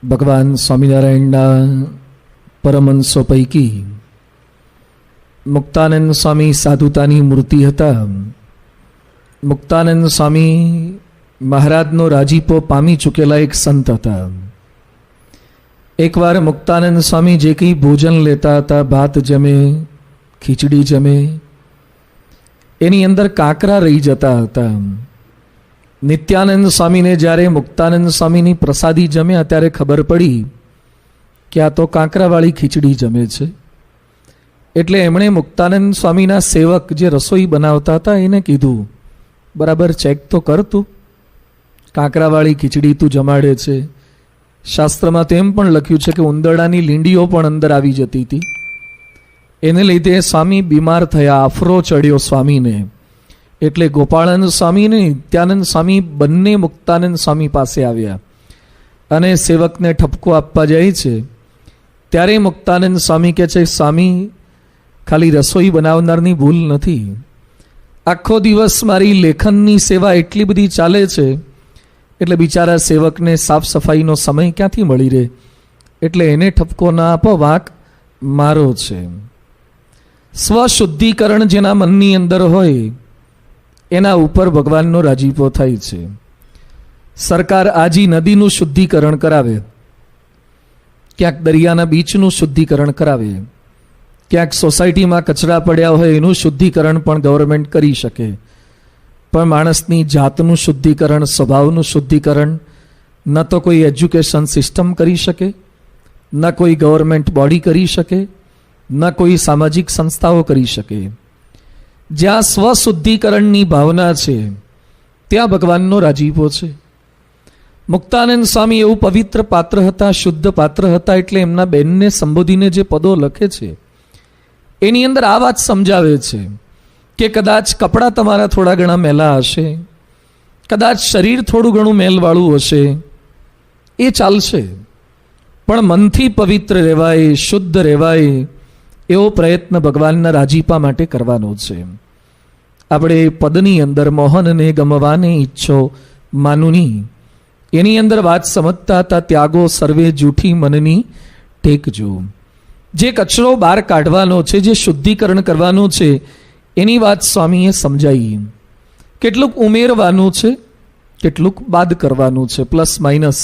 ભગવાન સ્વામિનારાયણના પરમહંસો પૈકી મુક્તાનંદ સ્વામી સાધુતાની મૂર્તિ હતા. મુક્તાનંદ સ્વામી મહારાજનો રાજીપો પામી ચૂકેલા એક સંત હતા. એકવાર મુક્તાનંદ સ્વામી જે કંઈ ભોજન લેતા હતા, ભાત જમે, ખીચડી જમે, એની અંદર કાંકરા રહી જતા હતા. નિત્યાનંદ સ્વામીને જ્યારે મુક્તાનંદ સ્વામીની પ્રસાદી જમ્યા ત્યારે ખબર પડી કે આ તો કાંકરાવાળી ખીચડી જમે છે. એટલે એમણે મુક્તાનંદ સ્વામીના સેવક જે રસોઈ બનાવતા હતા એને કીધું, બરાબર ચેક તો કર તું, કાંકરાવાળી ખીચડી તું જમાડે છે. શાસ્ત્રમાં તો એમ પણ લખ્યું છે કે ઉંદરડાની લીંડીઓ પણ અંદર આવી જતી હતી. એને લીધે સ્વામી બીમાર થયા, આફરો ચડ્યો સ્વામીને. એટલે ગોપાળાનંદ સ્વામી અને નિત્યાનંદ સ્વામી બંને મુક્તાનંદ સ્વામી પાસે આવ્યા અને સેવકને ઠપકો આપવા જાય છે. ત્યારે મુક્તાનંદ સ્વામી કહે છે, સ્વામી ખાલી રસોઈ બનાવનારની ભૂલ નથી, આખો દિવસ મારી લેખનની સેવા એટલી બધી ચાલે છે એટલે બિચારા સેવકને સાફ સફાઈનો સમય ક્યાંથી મળી રહે, એટલે એને ઠપકો ના આપો, વાંક મારો છે. સ્વશુદ્ધિકરણ જેના મનની અંદર હોય એના ઉપર ભગવાનનો રાજીપો થાય છે. સરકાર આજી નદીનું શુદ્ધિકરણ કરાવે, ક્યાંક દરિયાના બીચનું શુદ્ધિકરણ કરાવે, ક્યાંક સોસાયટીમાં કચરા પડ્યા હોય એનું શુદ્ધિકરણ પણ ગવર્મેન્ટ કરી શકે. પણ માણસની જાતનું શુદ્ધિકરણ, સ્વભાવનું શુદ્ધિકરણ ન તો કોઈ એજ્યુકેશન સિસ્ટમ કરી શકે, ન કોઈ ગવર્મેન્ટ બોડી કરી શકે, ન કોઈ સામાજિક સંસ્થાઓ કરી શકે. જ્યાં સ્વશુદ્ધિકરણની ભાવના છે ત્યાં ભગવાનનો રાજીપો છે. મુક્તાનંદ સ્વામી એવું પવિત્ર પાત્ર હતા, શુદ્ધ પાત્ર હતા, એટલે એમના બેનને સંબોધીને જે પદો લખે છે એની અંદર આ વાત સમજાવે છે કે કદાચ કપડાં તમારા થોડા ઘણા મેલા હશે, કદાચ શરીર થોડું ઘણું મેલવાળું હશે, એ ચાલશે, પણ મનથી પવિત્ર રહેવાય, શુદ્ધ રહેવાય એવો પ્રયત્ન ભગવાનના રાજીપા માટે કરવાનો છે. આપણે પદની અંદર મોહનને ગમવાને ઈચ્છો માનુની, એની અંદર વાત સમજતા હતા, ત્યાગો સર્વે જૂઠી મનની ટેકજો. જે કચરો બહાર કાઢવાનો છે, જે શુદ્ધિકરણ કરવાનું છે એની વાત સ્વામીએ સમજાવી. કેટલુંક ઉમેરવાનું છે, કેટલુંક બાદ કરવાનું છે, પ્લસ માઇનસ.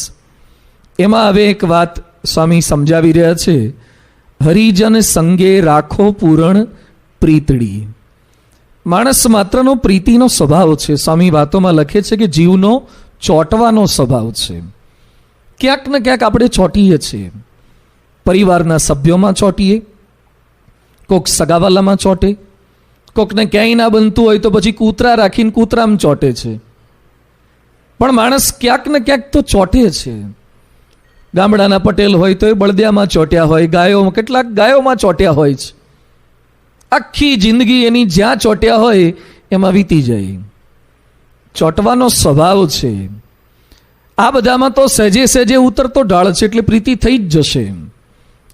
એમાં હવે એક વાત સ્વામી સમજાવી રહ્યા છે, હરિજન સંગે રાખો પૂરણ પ્રીતડી. માણસ માત્રનો પ્રીતિનો સ્વભાવ છે. સ્વામી વાતોમાં લખે છે કે જીવનો ચોંટવાનો સ્વભાવ છે. ક્યાંક ને ક્યાંક આપણે ચોંટીએ છીએ. પરિવારના સભ્યોમાં ચોંટીએ, કોક સગાવાલામાં ચોંટે, કોકને ક્યાંય ના બનતું હોય તો પછી કૂતરા રાખીને કૂતરામાં ચોંટે છે. પણ માણસ ક્યાંક ને ક્યાંક તો ચોંટે છે. ગામડાના પટેલ હોય તો એ બળદિયામાં ચોંટ્યા હોય, ગાયો, કેટલાક ગાયોમાં ચોંટ્યા હોય છે. આખી જિંદગી એની જ્યાં ચોંટ્યા હોય એમાં વીતી જાય. ચોંટવાનો સ્વભાવ છે. આ બધામાં તો સહેજે સહેજે ઉતરતો ઢાળ છે, એટલે પ્રીતિ થઈ જ જશે.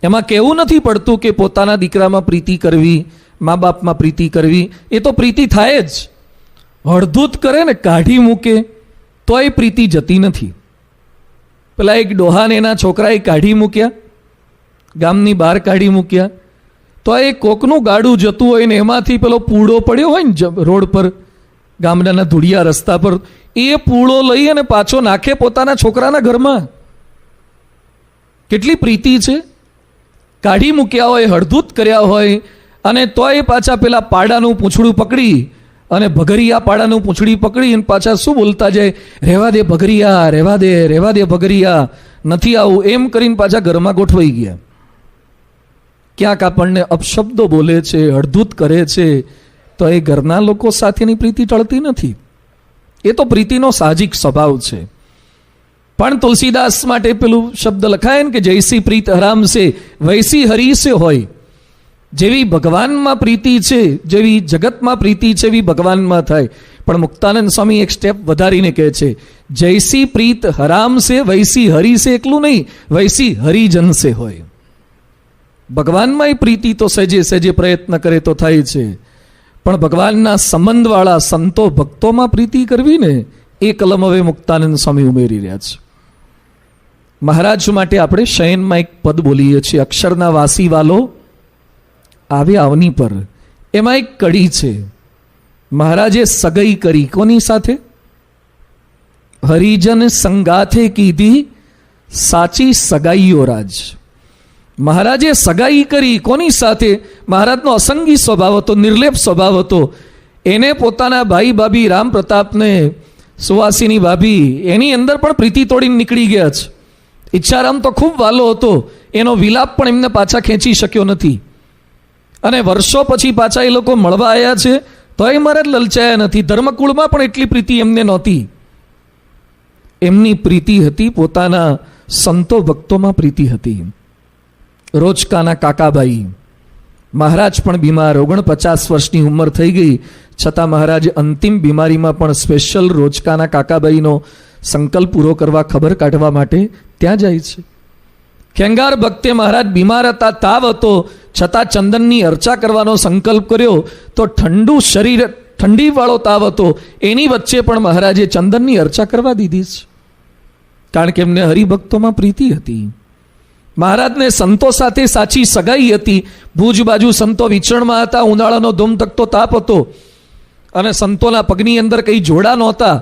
એમાં કહેવું નથી પડતું કે પોતાના દીકરામાં પ્રીતિ કરવી, મા બાપમાં પ્રીતિ કરવી, એ તો પ્રીતિ થાય જ. હળધૂત કરે ને, કાઢી મૂકે તો એ પ્રીતિ જતી નથી. પેલા એક ડોહાને એના છોકરાએ કાઢી મૂક્યા, ગામની બહાર કાઢી મૂક્યા, તો એ કોકનું ગાડું જતું હોય ને એમાંથી પેલો પૂળો પડ્યો હોય ને રોડ પર, ગામડાના ધૂળિયા રસ્તા પર, એ પૂળો લઈ અને પાછો નાખે પોતાના છોકરાના ઘરમાં. કેટલી પ્રીતિ છે. કાઢી મૂક્યા હોય, હળધૂત કર્યા હોય, અને તોય પાછા પેલા પાડાનું પૂંછડું પકડી અને ભગરિયા પાડાનું પૂંછડી પકડી અને પાછા શું બોલતા જાય, રહેવા દે ભગરિયા, રહેવા દે, રહેવા દે ભગરિયા, નથી આવું, એમ કરીને પાછા ઘરમાં ગોઠવાઈ ગયા. ક્યાંક આપણને અપશબ્દો બોલે છે, હળધૂત કરે છે, તો એ ઘરના લોકો સાથેની પ્રીતિ ટળતી નથી. એ તો પ્રીતિનો સાહજિક સ્વભાવ છે. પણ તુલસીદાસ માટે પેલું શબ્દ લખાય ને કે જૈસી પ્રીત હરામ સે વૈસી હરી સે હોય. જેવી ભગવાનમાં પ્રીતિ છે, જેવી જગતમાં પ્રીતિ છે, એવી ભગવાનમાં થાય. પણ મુક્તાનંદ સ્વામી એક સ્ટેપ વધારીને કહે છે, જૈસી પ્રીત હરામ સે વૈસી હરી સે, એકલું નહીં, વૈસી હરિજન સે હોય. ભગવાનમાં પ્રીતિ તો સહેજે સહેજે પ્રયત્ન કરે તો થાય છે, પણ ભગવાનના સંબંધવાળા સંતો ભક્તોમાં પ્રીતિ કરવી ને, એ કલમ હવે મુક્તાનંદ સ્વામી ઉમેરી રહ્યા છે. મહારાજ માટે આપણે શયનમાં એક પદ બોલીએ છીએ, અક્ષરના વાસી વાલો આવે આવની પર. એમાં એક કડી છે. મહારાજે સગાઈ કરી કોની સાથે? હરિજન સંગાથે કીધી સાચી સગાઈઓ રાજ. મહારાજે સગાઈ કરી કોની સાથે? મહારાજનો અસંગી સ્વભાવ હતો, નિર્લેપ સ્વભાવ હતો. એને પોતાના ભાઈ ભાભી રામ પ્રતાપને, સુવાસીની ભાભી, એની અંદર પણ પ્રીતિ તોડીને નીકળી ગયા છે. ઈચ્છારામ તો ખૂબ વાલો હતો, એનો વિલાપ પણ એમને પાછા ખેંચી શક્યો નથી. અને વર્ષો પછી પાછા એ લોકો મળવા આવ્યા છે તોય મહારાજ લલચાયા નથી. ધર્મકુળમાં પણ એટલી પ્રીતિ એમને નહોતી. એમની પ્રીતિ હતી પોતાના સંતો ભક્તોમાં પ્રીતિ હતી. રોચકાના કાકાબાઈ, મહારાજ પણ બીમાર, 49 વર્ષની ઉંમર થઈ ગઈ છતાં મહારાજ અંતિમ બીમારીમાં પણ સ્પેશિયલ રોચકાના કાકાબાઈનો સંકલ્પ પૂરો કરવા, ખબર કાઢવા માટે ત્યાં જાય છે. ખેંગાર ભક્તે મહારાજ બીમાર હતા, તાવ હતો, છતાં ચંદનની અર્ચા કરવાનો સંકલ્પ કર્યો તો ઠંડુ શરીર, ઠંડીવાળો તાવ હતો, એની વચ્ચે પણ મહારાજે ચંદનની અર્ચા કરવા દીધી છે. કારણ કે એમને હરિભક્તોમાં પ્રીતિ હતી. મહારાજને સંતો સાથે સાચી સગાઈ હતી. ભુજ બાજુ સંતો વિચરણમાં હતા, ઉનાળાનો ધોમધકતો તાપ હતો અને સંતોના પગની અંદર કંઈ જોડા નહોતા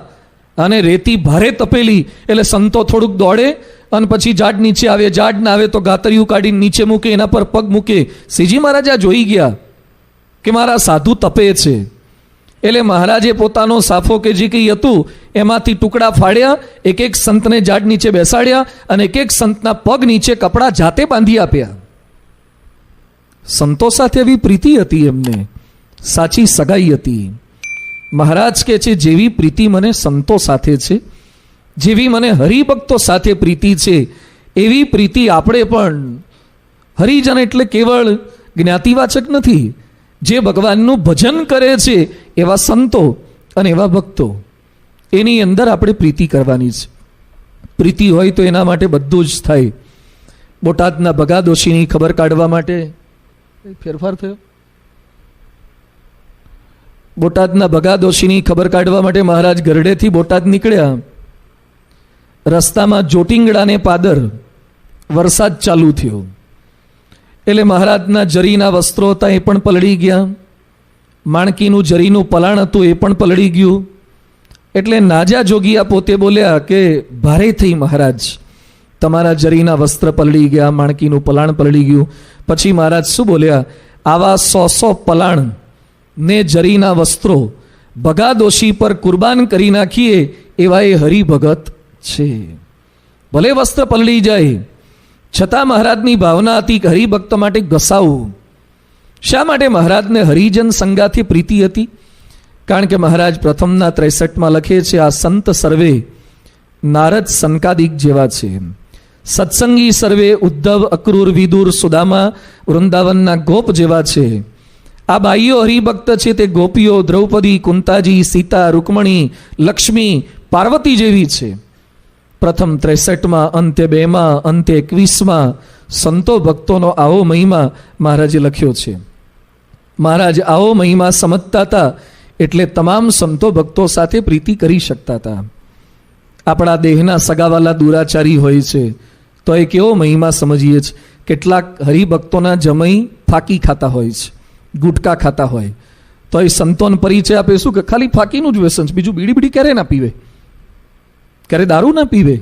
અને રેતી ભારે તપેલી, એટલે સંતો થોડુંક દોડે અને પછી ઝાડ નીચે આવે, ઝાડ ના આવે તો ગાતરિયું કાઢીને નીચે મૂકે, એના પર પગ મૂકે. શ્રીજી મહારાજ આ જોઈ ગયા કે મારા સાધુ તપે છે, એટલે મહારાજે પોતાનો સાફો કે જે કંઈ હતું એમાંથી ટુકડા ફાડ્યા, એક એક સંતને ઝાડ નીચે બેસાડ્યા અને એક એક સંતના પગ નીચે કપડાં જાતે બાંધી આપ્યા. સંતો સાથે એવી પ્રીતિ હતી, એમને સાચી સગાઈ હતી. મહારાજ કહે છે જેવી પ્રીતિ મને સંતો સાથે છે, જેવી મને હરિભક્તો સાથે પ્રીતિ છે, એવી પ્રીતિ આપણે પણ, હરિજન એટલે કેવળ જ્ઞાતિવાચક નથી, જે ભગવાનનું ભજન કરે છે એવા સંતો અને એવા ભક્તો, એની અંદર આપણે પ્રીતિ કરવાની છે. પ્રીતિ હોય તો એના માટે બધું જ થાય. બોટાદના ભગાદોશીની ખબર કાઢવા માટે ફેરફાર થયો. બોટાદના ભગાદોશીની ખબર કાઢવા માટે મહારાજ ગરડેથી બોટાદ નીકળ્યા. રસ્તામાં જોટિંગડાને પાદર વરસાદ ચાલુ થયો, એટલે મહારાજના જરીના વસ્ત્રો હતા એ પણ પલળી ગયા, માણકીનું જરીનું પલાણ હતું એ પણ પલળી ગયું. એટલે નાજા જોગિયા પોતે બોલ્યા કે ભારે થઈ મહારાજ, તમારા જરીના વસ્ત્ર પલળી ગયા, માણકીનું પલાણ પલળી ગયું. પછી મહારાજ શું બોલ્યા? આવા 100 પલાણ ને જરીના વસ્ત્રો ભગાદોશી પર કુરબાન કરી નાખીએ એવા એ હરિભગત છે. ભલે વસ્ત્ર પલળી જાય છતાં મહારાજની ભાવના હતી કે હરિભક્ત માટે ઘસાવું. શા માટે મહારાજને હરિજન સંગાથી પ્રીતિ હતી? કારણ કે મહારાજ પ્રથમના 63માં લખે છે, આ સંત સર્વે નારદ સંકાદિક જેવા છે, સત્સંગી સર્વે ઉદ્ધવ અક્રૂર વિદુર સુદામા વૃંદાવનના ગોપ જેવા છે. આ બાઈઓ હરિભક્ત છે તે ગોપીઓ દ્રૌપદી, કુંતાજી, સીતા, રૂકમણી, લક્ષ્મી, પાર્વતી જેવી છે. પ્રથમ 63માં, અંત્ય 2માં, અંત્ય 21માં સંતો ભક્તોનો આવો મહિમા મહારાજે લખ્યો છે. મહારાજ આવો મહિમા સમજતા હતા એટલે તમામ સંતો ભક્તો સાથે પ્રીતિ કરી શકતા હતા. આપણા દેહના સગાવાલા દુરાચારી હોય છે તો એ કેવો મહિમા સમજીએ છીએ. કેટલાક હરિભક્તોના જમઈ ફાકી ખાતા હોય છે, ગુટકા ખાતા હોય, તો એ સંતોન પરિચય આપે શું કે ખાલી ફાકીનું જ વ્યસન છે, બીજું બીડી ક્યારે ના પીવે, ક્યારે દારૂ ના પીવે.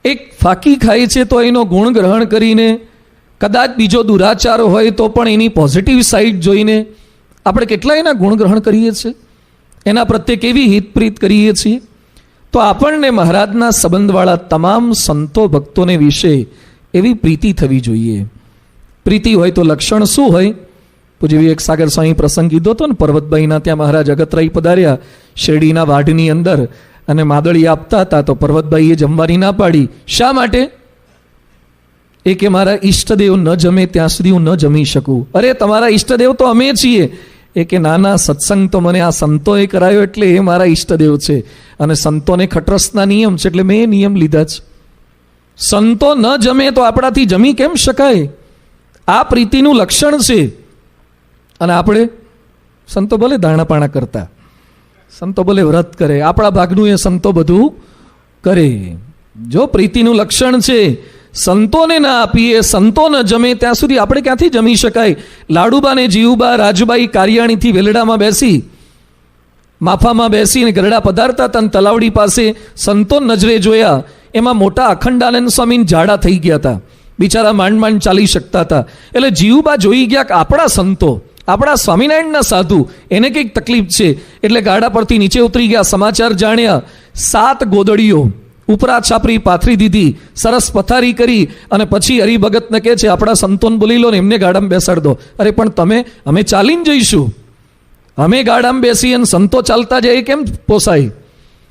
એક ફાકી ખાય છે તો એનો ગુણ ગ્રહણ કરીને, કદાચ બીજો દુરાચાર હોય તો પણ એની પોઝિટિવ સાઈડ જોઈને આપણે કેટલા એના ગુણ ગ્રહણ કરીએ છીએ, એના પ્રત્યે કેવી હિતપ્રીત કરીએ છીએ. તો આપણને મહારાજના સંબંધવાળા તમામ સંતો ભક્તોને વિશે એવી પ્રીતિ થવી જોઈએ. પ્રીતિ હોય તો લક્ષણ શું હોય? પૂજ્ય વિવેક સાગર સ્વામી પ્રસંગ કીધો હતો ને, પર્વતભાઈના ત્યાં મહારાજ અગતરાઈ પધાર્યા શેરડીના વાઢની અંદર અને માદળી આપતા હતા તો પર્વતભાઈએ જમવાની ના પાડી. શા માટે? એ કે મારા ઈષ્ટદેવ ન જમે ત્યાં સુધી હું ન જમી શકું. અરે તમારા ઈષ્ટદેવ તો અમે છીએ. એ કે નાના, સત્સંગ તો મને આ સંતોએ કરાયો એટલે એ મારા ઈષ્ટદેવ છે અને સંતોને ખટરસના નિયમ છે એટલે મેં એ નિયમ લીધા છે. સંતો ન જમે તો આપણાથી જમી કેમ શકાય? આ પ્રીતિનું લક્ષણ છે. અને આપણે સંતો ભલે દાણાપાણા કરતા, સંતો ભલે વ્રત કરે, આપણા ભાગનું એ સંતો બધું કરે. જો પ્રીતિનું લક્ષણ છે સંતોને ના આપીએ, સંતો ન જમે ત્યાં સુધી આપણે ક્યાંથી જમી શકાય? લાડુબા ને જીવુબા રાજબાઈ કારિયાણીથી વેલડામાં બેસી, માફામાં બેસીને ગરડા પધારતા હતા, તલાવડી પાસે સંતો નજરે જોયા. એમાં મોટા અખંડાનંદ સ્વામી ઝાડા થઈ ગયા હતા, બિચારા માંડ માંડ ચાલી શકતા હતા. એટલે જીવુબા જોઈ ગયા કે આપણા સંતો, આપણા સ્વામિનારાયણના સાધુ, એને કંઈક તકલીફ છે. એટલે ગાડા પરથી નીચે ઉતરી ગયા, સમાચાર જાણ્યા. 7 ગોદડીઓ ઉપરા છાપરી પાથરી દીધી, સરસ પથારી કરી, અને પછી હરિભગતને કહે છે આપણા સંતોને બોલી લો ને એમને ગાડામાં બેસાડ દો. અરે પણ અમે ચાલીને જઈશું, અમે ગાડામાં બેસી અને સંતો ચાલતા જાય કેમ પોસાય?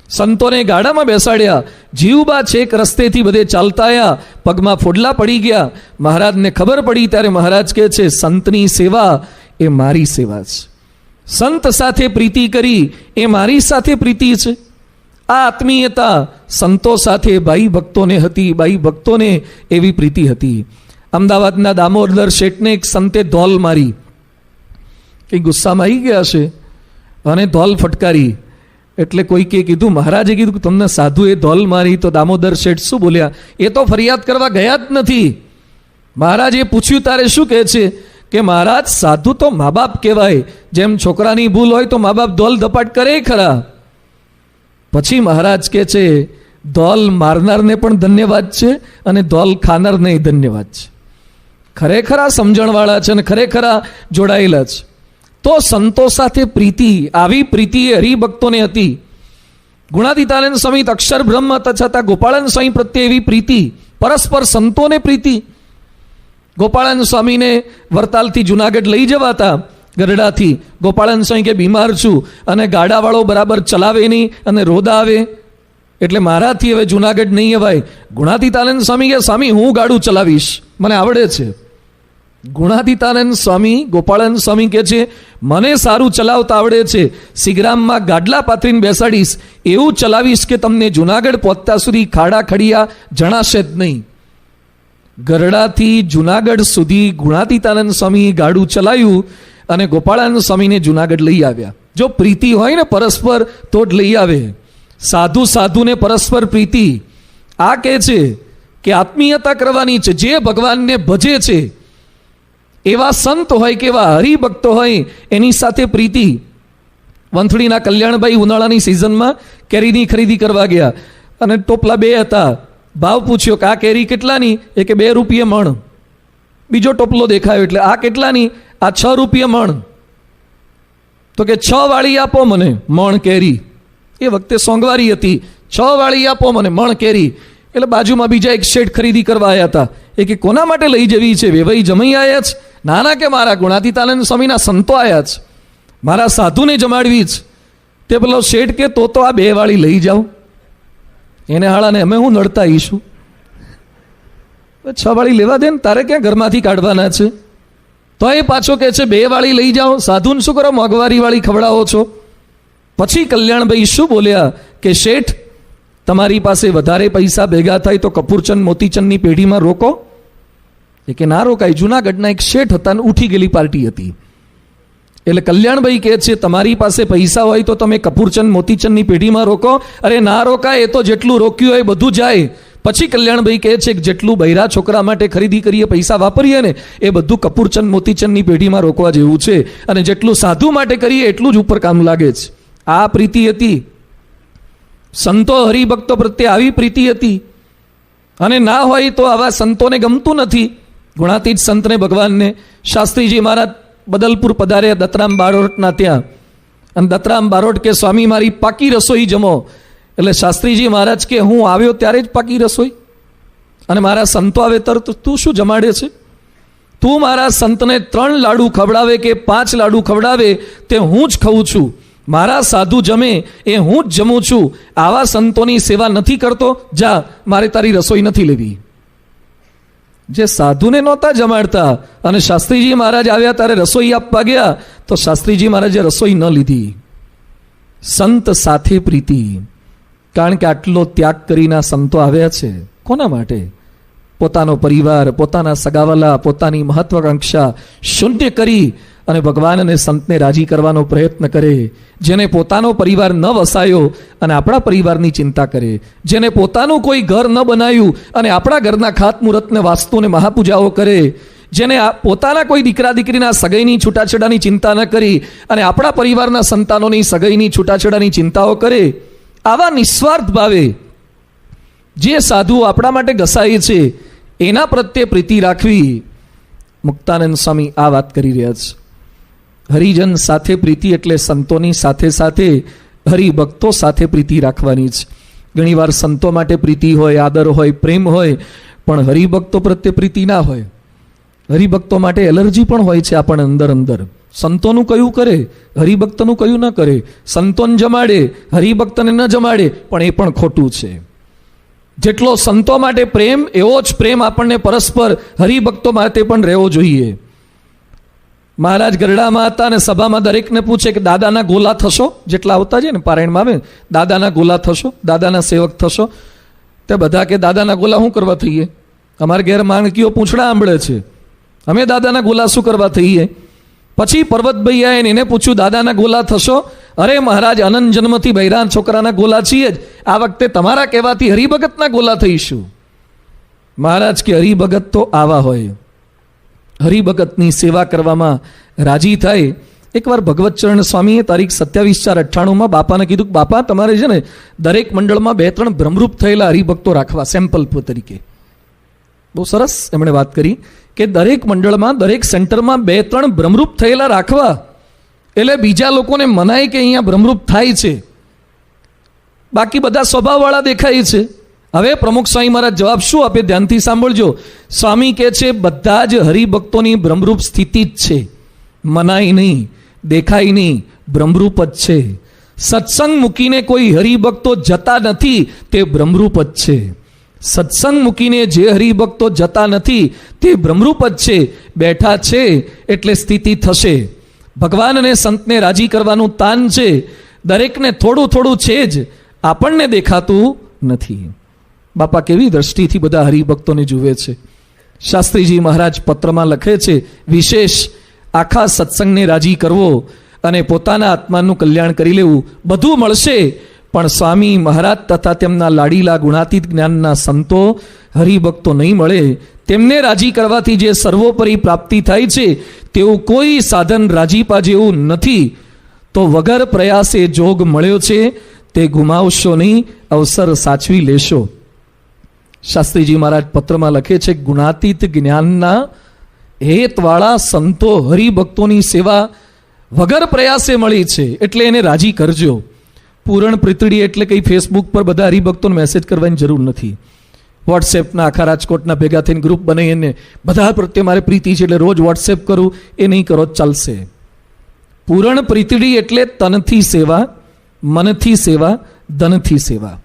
સંતોને ગાડામાં બેસાડ્યા. જીવબા છેક રસ્તેથી બધે ચાલતા આવ્યા, પગમાં ફોડલા પડી ગયા. મહારાજને ખબર પડી ત્યારે મહારાજ કહે છે સંતની સેવા એ મારી સેવા છે, સંત સાથે પ્રીતિ કરી એ મારી સાથે પ્રીતિ છે. આ આત્મીયતા સંતો સાથે ભાઈ ભક્તોને હતી, ભાઈ ભક્તોને એવી પ્રીતિ હતી. અમદાવાદના દામોદર શેઠને એક સંતે ધોલ મારી, કંઈ ગુસ્સામાં આવી ગયા છે અને ધોલ ફટકારી. એટલે કોઈકે કીધું, મહારાજે કીધું કે તમને સાધુએ ધોલ મારી. તો દામોદર શેઠ શું બોલ્યા? એ તો ફરિયાદ કરવા ગયા જ નથી. મહારાજે પૂછ્યું તારે શું કહે છે? કે મહારાજ સાધુ તો મા બાપ કહેવાય, જેમ છોકરાની ભૂલ હોય તો મા બાપ ધોલ ધપાટ કરે ખરા. પછી મહારાજ કહે છે ધોલ મારનારને પણ ધન્યવાદ છે અને ધોલ ખાનારને ધન્યવાદ છે. ખરેખર આ સમજણવાળા છે અને ખરેખર આ જોડાયેલા છે. તો સંતો સાથે પ્રીતિ, આવી પ્રીતિ એ હરિભક્તોને હતી. ગુણાતીતાનંદ સ્વામી અક્ષર બ્રહ્મ છતાં ગોપાળાનંદ સ્વામી પ્રત્યે એવી પ્રીતિ, પરસ્પર સંતોને પ્રીતિ. ગોપાળાનંદ સ્વામીને વરતાલથી જુનાગઢ લઈ જવાતા ગરડાથી. ગોપાળાનંદ સ્વામી કે બીમાર છું અને ગાડાવાળો બરાબર ચલાવે નહીં અને રોદા આવે, એટલે મારાથી હવે જુનાગઢ નહીં અવાય. ગુણાતીતાનંદ સ્વામી કે સ્વામી હું ગાડું ચલાવીશ, મને આવડે છે. ગુણાતીતાનંદ સ્વામી ગોપાળાનંદ સ્વામી કહે છે મને સારું ચલાવતા આવડે છે, સિગ્રામમાં ગાડલા પાથરીને બેસાડીશ, એવું ચલાવીશ કે તમને જુનાગઢ પહોંચતા સુધી ખાડા ખડિયા જણાશે જ નહીં. ગરડાથી જુનાગઢ સુધી ગુણાતીતાનંદ સ્વામી ગાડું ચલાવ્યું અને ગોપાળાનંદ સ્વામીને જુનાગઢ લઈ આવ્યા. જો પ્રીતિ હોય ને પરસ્પર તો જ લઈ આવે. સાધુ સાધુને પરસ્પર પ્રીતિ. આ કહે છે કે આત્મીયતા કરવાની છે. જે ભગવાનને ભજે છે એવા સંત હોય કે એવા હરિભક્તો હોય એની સાથે પ્રીતિ. વંથળીના કલ્યાણભાઈ ઉનાળાની સિઝનમાં કેરીની ખરીદી કરવા ગયા અને ટોપલા 2 હતા. ભાવ પૂછ્યો કે આ કેરી કેટલાની? એ કે 2 રૂપિયા મણ. બીજો ટોપલો દેખાયો એટલે આ કેટલાની? આ 6 રૂપિયા મણ. તો કે 6 વાળી આપો મને મણ કેરી. એ વખતે સોંગવારી હતી. 6 વાળી આપો મને મણ કેરી. એટલે બાજુમાં બીજા એક શેઠ ખરીદી કરવા આવ્યા હતા. એ કે કોના માટે લઈ જવી છે? વેવાઈ જમાઈ આવ્યા છે? નાના કે મારા ગુણાતીતાનંદ સ્વામીના સંતો આવ્યા છે, મારા સાધુને જમાડવી છે. તે પેલો શેઠ કે તો આ 2 વાળી લઈ જાઓ. એને હાળાને અમે હું નડતા આવીશું? 6 વાળી લેવા દે ને, તારે ક્યાં ઘરમાંથી કાઢવાના છે? તો એ પાછો કહે છે 2 વાળી લઈ જાઓ. સાધુને શું કરો મોંઘવારી વાળી ખવડાવો છો? પછી કલ્યાણભાઈ શું બોલ્યા કે શેઠ તમારી પાસે વધારે પૈસા ભેગા થાય તો કપૂરચંદ મોતીચંદની પેઢીમાં રોકો. એ કે ના રોકાય. જુનાગઢના એક શેઠ હતા, ઉઠી ગયેલી પાર્ટી હતી. એટલે કલ્યાણભાઈ કહે છે તમારી પાસે પૈસા હોય તો તમે કપૂરચંદ મોતીચંદની પેઢીમાં રોકો. અરે ના રોકાય, એ તો જેટલું રોક્યું હોય બધું જાય. પછી કલ્યાણભાઈ કહે છે કે જેટલું બૈરા છોકરા માટે ખરીદી કરીએ, પૈસા વાપરીએ ને, એ બધું કપૂરચંદ મોતીચંદની પેઢીમાં રોકવા જેવું છે. અને જેટલું સાધુ માટે કરીએ એટલું જ ઉપર કામ લાગે છે. આ પ્રીતિ હતી. સંતો હરિભક્તો પ્રત્યે આવી પ્રીતિ હતી. અને ના હોય તો આવા સંતોને ગમતું નથી. ગુણાતીત સંતને ભગવાનને શાસ્ત્રીજી મહારાજ બદલપુર પધાર્યા દત્તરામ બારોટના ત્યાં. અને દત્તરામ બારોટ કે સ્વામી મારી પાકી રસોઈ જમો. એટલે શાસ્ત્રીજી મહારાજ કે હું આવ્યો ત્યારે જ પાકી રસોઈ, અને મારા સંતો આવે તરત તું શું જમાડે છે? તું મારા સંતને 3 લાડુ ખવડાવે કે 5 લાડુ ખવડાવે તે હું જ ખાઉં છું. મારા સાધુ જમે એ હું જ જમું છું. આવા સંતોની સેવા નથી કરતો, જા, મારે તારી રસોઈ નથી લેવી. જે સાધુને નહોતા જમાડતા અને શાસ્ત્રીજી મહારાજ આવ્યા ત્યારે રસોઈ આપવા ગયા તો શાસ્ત્રીજી મહારાજે રસોઈ ન લીધી. સંત સાથે પ્રીતિ. કારણ કે આટલો ત્યાગ કરીને સંતો આવ્યા છે કોના માટે? પોતાનો પરિવાર, પોતાના સગાવાલા, પોતાની મહત્વાકાંક્ષા શૂન્ય કરી અને ભગવાન અને સંતને રાજી કરવાનો પ્રયત્ન કરે, જેને પોતાનો પરિવાર ન વસાયો અને આપણા પરિવારની ચિંતા કરે, જેને પોતાનું કોઈ ઘર ન બનાવ્યું અને આપણા ઘરના ખાતમુહૂર્તને વાસ્તુને મહાપૂજાઓ કરે, જેને પોતાના કોઈ દીકરા દીકરીના સગાઈની છૂટાછેડાની ચિંતા ન કરી અને આપણા પરિવારના સંતાનોની સગાઈની છૂટાછેડાની ચિંતાઓ કરે, આવા નિસ્વાર્થ ભાવે જે સાધુ આપણા માટે ઘસાય છે એના પ્રત્યે પ્રીતિ રાખવી. મુક્તાનંદ સ્વામી આ વાત કરી રહ્યા છે. હરિજન સાથે પ્રીતિ એટલે સંતોની સાથે સાથે હરિભક્તો સાથે પ્રીતિ રાખવાની છે. ઘણીવાર સંતો માટે પ્રીતિ હોય, આદર હોય, પ્રેમ હોય, પણ હરિભક્તો પ્રત્યે પ્રીતિ ના હોય. હરિભક્તો માટે એલર્જી પણ હોય છે આપણને અંદર અંદર. સંતોનું કયું કરે, હરિભક્તનું કયું ન કરે. સંતોને જમાડે, હરિભક્તને ન જમાડે, પણ એ પણ ખોટું છે. જેટલો સંતો માટે પ્રેમ, એવો જ પ્રેમ આપણને પરસ્પર હરિભક્તો માટે પણ રહેવો જોઈએ. મહારાજ ગરડામાં હતા અને સભામાં દરેકને પૂછે કે દાદાના ગોલા થશો? જેટલા આવતા છે ને પારાયણમાં આવે, દાદાના ગોલા થશો, દાદાના સેવક થશો? તે બધા કે દાદાના ગોલા શું કરવા થઈએ? અમારે ઘેર માણકીઓ પૂંછડા આંબળે છે, અમે દાદાના ગોલા શું કરવા થઈએ? પછી પર્વતભાઈ આવીને એને પૂછ્યું દાદાના ગોલા થશો? અરે મહારાજ, અનંત જન્મથી બૈરાન છોકરાના ગોલા છીએ જ, આ વખતે તમારા કહેવાથી હરિભગતના ગોલા થઈશું. મહારાજ કે હરિભગત તો આવા હોય, હરિભગતની સેવા કરવામાં રાજી થાય. એકવાર ભગવતચરણ સ્વામીએ તારીખ 27/4/98 બાપાને કીધું કે બાપા તમારે છે ને દરેક મંડળમાં 2-3 ભ્રમરૂપ થયેલા હરિભક્તો રાખવા સેમ્પલ તરીકે. બહુ સરસ એમણે વાત કરી કે દરેક મંડળમાં, દરેક સેન્ટરમાં 2-3 ભ્રમરૂપ થયેલા રાખવા, એટલે બીજા લોકોને મનાય કે અહીંયા ભ્રમરૂપ થાય છે, બાકી બધા સ્વભાવવાળા દેખાય છે. હવે પ્રમુખ સ્વામી મહારાજ જવાબ શું આપે? ધ્યાનથી સાંભળજો. સ્વામી કહે છે બધા જ હરિભક્તોની ભ્રમરૂપ સ્થિતિ જ છે, મનાય નહીં, દેખાય નહીં, ભ્રમરૂપ જ છે. સત્સંગ મૂકીને કોઈ હરિભક્તો જતા નથી, તે ભ્રમરૂપ જ છે. સત્સંગ મૂકીને જે હરિભક્તો જતા નથી તે ભ્રમરૂપ જ છે. બેઠા છે એટલે સ્થિતિ થશે. ભગવાન અને સંતને રાજી કરવાનું તાન છે, દરેકને થોડું થોડું છે જ, આપણને દેખાતું નથી. બાપા કેવી દ્રષ્ટિથી બધા હરિભક્તોને જુએ છે. શાસ્ત્રીજી મહારાજ પત્રમાં લખે છે, વિશેષ આખા સત્સંગને રાજી કરવો અને પોતાના આત્માનું કલ્યાણ કરી લેવું બધું મળશે, પણ સ્વામી મહારાજ તથા તેમના લાડીલા ગુણાતીત જ્ઞાનના સંતો હરિભક્તો નહીં મળે. તેમને રાજી કરવાથી જે સર્વોપરી પ્રાપ્તિ થાય છે તેવું કોઈ સાધન રાજીપા જેવું નથી. તો વગર પ્રયાસે જોગ મળ્યો છે તે ગુમાવશો નહીં, અવસર સાચવી લેશો. શાસ્ત્રીજી મહારાજ પત્રમાં લખે છે, ગુણાતીત જ્ઞાનના હેતવાળા સંતો હરિભક્તોની સેવા વગર પ્રયાસે મળી છે, એટલે એને રાજી કરજો. પૂરણ પ્રીતડી એટલે કંઈ ફેસબુક પર બધા હરિભક્તોને મેસેજ કરવાની જરૂર નથી. વોટ્સએપના આખા રાજકોટના ભેગા થઈને ગ્રુપ બનાવીને બધા પ્રત્યે મારે પ્રીતિ છે એટલે રોજ વોટ્સએપ કરું, એ નહીં કરો ચાલશે. પૂરણ પ્રીતડી એટલે તનથી સેવા, મનથી સેવા, ધનથી સેવા.